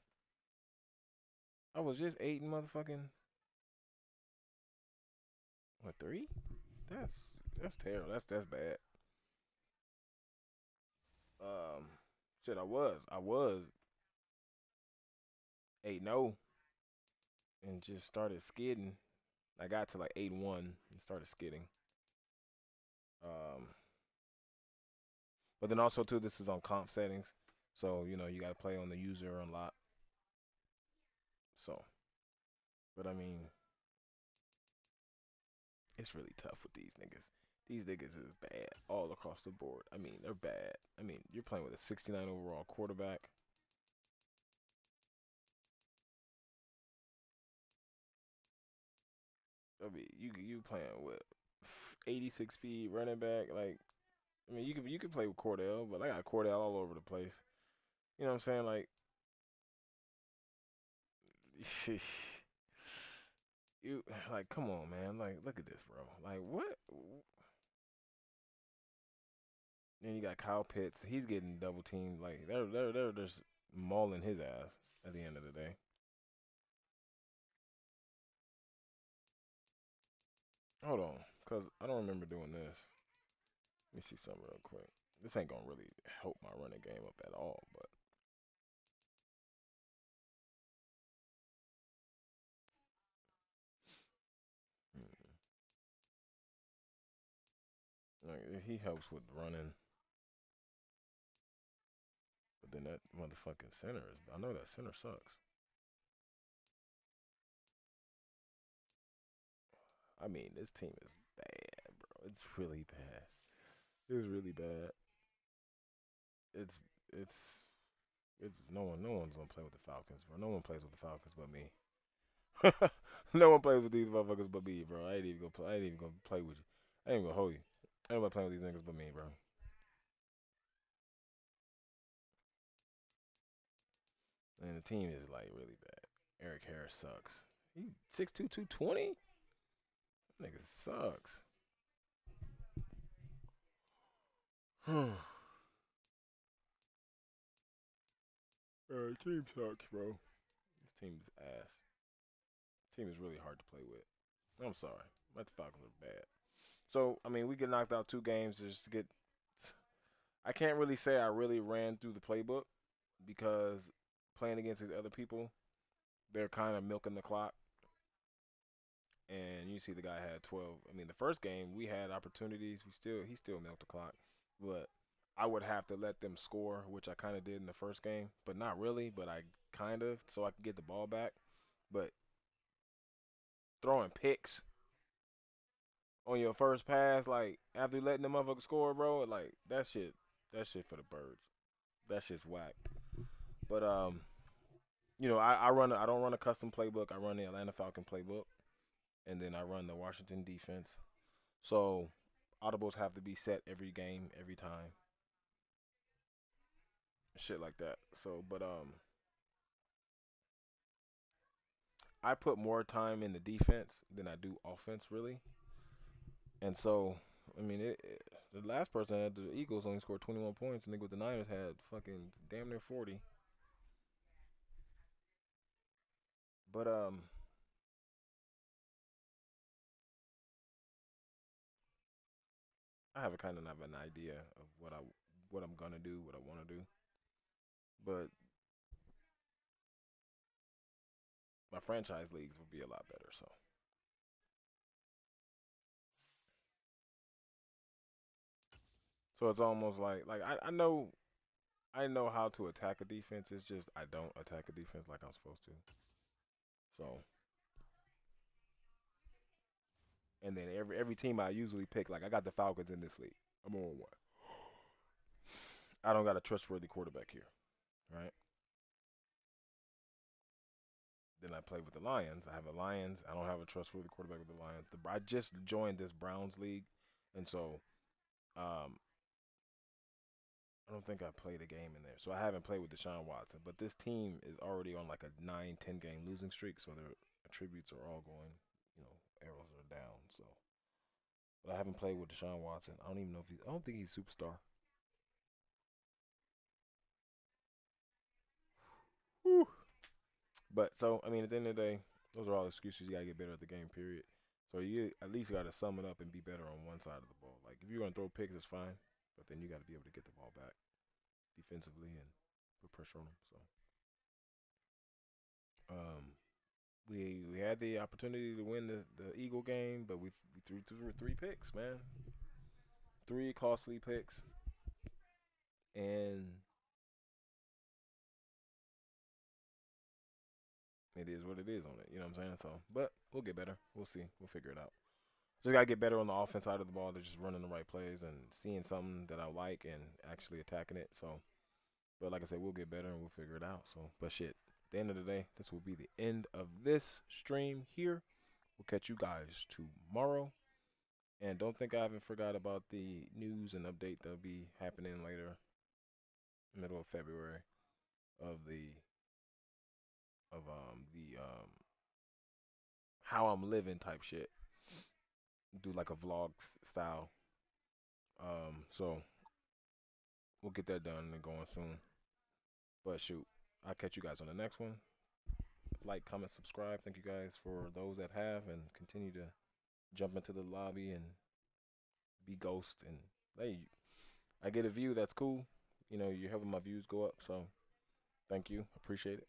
I was just 8 and motherfucking 3. That's terrible. That's bad. Shit, I was 8-0 and just started skidding. I got to like 8-1 and started skidding. But then also too, this is on comp settings, so you know you gotta play on the user unlock. So, but I mean, it's really tough with these niggas. These niggas is bad all across the board. I mean, they're bad. I mean, you're playing with a 69 overall quarterback. I mean, you playing with 86 speed running back. Like, I mean, you could play with Cordell, but I got Cordell all over the place. You know what I'm saying? Like, you like, come on, man. Like, look at this, bro. Like, what? Then you got Kyle Pitts. He's getting double teamed. Like, they're just mauling his ass at the end of the day. Hold on, cause I don't remember doing this. Let me see something real quick. This ain't gonna really help my running game up at all, but like, he helps with running. But then that motherfucking center is. I know that center sucks. I mean, this team is bad, bro. It's really bad. It's really bad. It's it's it's no one's gonna play with the Falcons, bro. No one plays with the Falcons but me. No one plays with these motherfuckers but me, bro. I ain't even gonna play. I ain't even gonna play with you. I ain't even gonna hold you. Ain't nobody playing with these niggas but me, bro. And the team is like really bad. Eric Harris sucks. He's 6'2", 220? That nigga sucks. Team sucks, bro. This team's ass. Team is really hard to play with. I'm sorry. My Falcons are bad. So, I mean, we get knocked out 2 games just to get. I can't really say I really ran through the playbook because playing against these other people, they're kind of milking the clock. And you see the guy had 12. I mean, the first game we had opportunities. He still milked the clock, but I would have to let them score, which I kind of did in the first game, but not really. But I kind of so I could get the ball back. But throwing picks on your first pass, like after letting the motherfucker score, bro, like that shit for the birds. That shit's whack. But you know, I don't run a custom playbook. I run the Atlanta Falcon playbook, and then I run the Washington defense. So audibles have to be set every game, every time. shit like that. So, but I put more time in the defense than I do offense, really. And so, I mean, the last person had the Eagles only scored 21 points, and nigga with the Niners had fucking damn near 40. But I have a kind of an idea of what I'm gonna do, what I want to do. But my franchise leagues would be a lot better. So it's almost like I know how to attack a defense. It's just I don't attack a defense like I'm supposed to. So and then every team I usually pick, like I got the Falcons in this league. I'm on one. I don't got a trustworthy quarterback here, right? Then I play with the Lions. I have a Lions. I don't have a trustworthy quarterback with the Lions. I just joined this Browns league, and so um, I don't think I played a game in there. So I haven't played with Deshaun Watson. But this team is already on like a 9, 10 game losing streak, so their attributes are all going, arrows are down. So, but I haven't played with Deshaun Watson. I don't even know if he's. I don't think he's a superstar. Whew. But so I mean, at the end of the day, those are all excuses. You gotta get better at the game. Period. So you at least gotta sum it up and be better on one side of the ball. Like if you're gonna throw picks, it's fine, but then you gotta be able to get the ball back defensively and put pressure on them. So we had the opportunity to win the Eagle game, but we threw three picks, man. Three costly picks, and it is what it is on it. You know what I'm saying? So, but we'll get better. We'll see. We'll figure it out. Just gotta get better on the offense side of the ball. They're just running the right plays and seeing something that I like and actually attacking it. So, but like I said, we'll get better and we'll figure it out. So, but shit, at the end of the day, this will be the end of this stream here. We'll catch you guys tomorrow. And don't think I haven't forgot about the news and update that'll be happening later, middle of February, of the how I'm living type shit. Do like a vlog style. So we'll get that done and going soon. But shoot, I'll catch you guys on the next one. Like, comment, subscribe. Thank you guys for those that have and continue to jump into the lobby and be ghost. And hey, I get a view. That's cool. You're helping my views go up. So thank you. Appreciate it.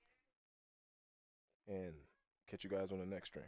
And catch you guys on the next stream.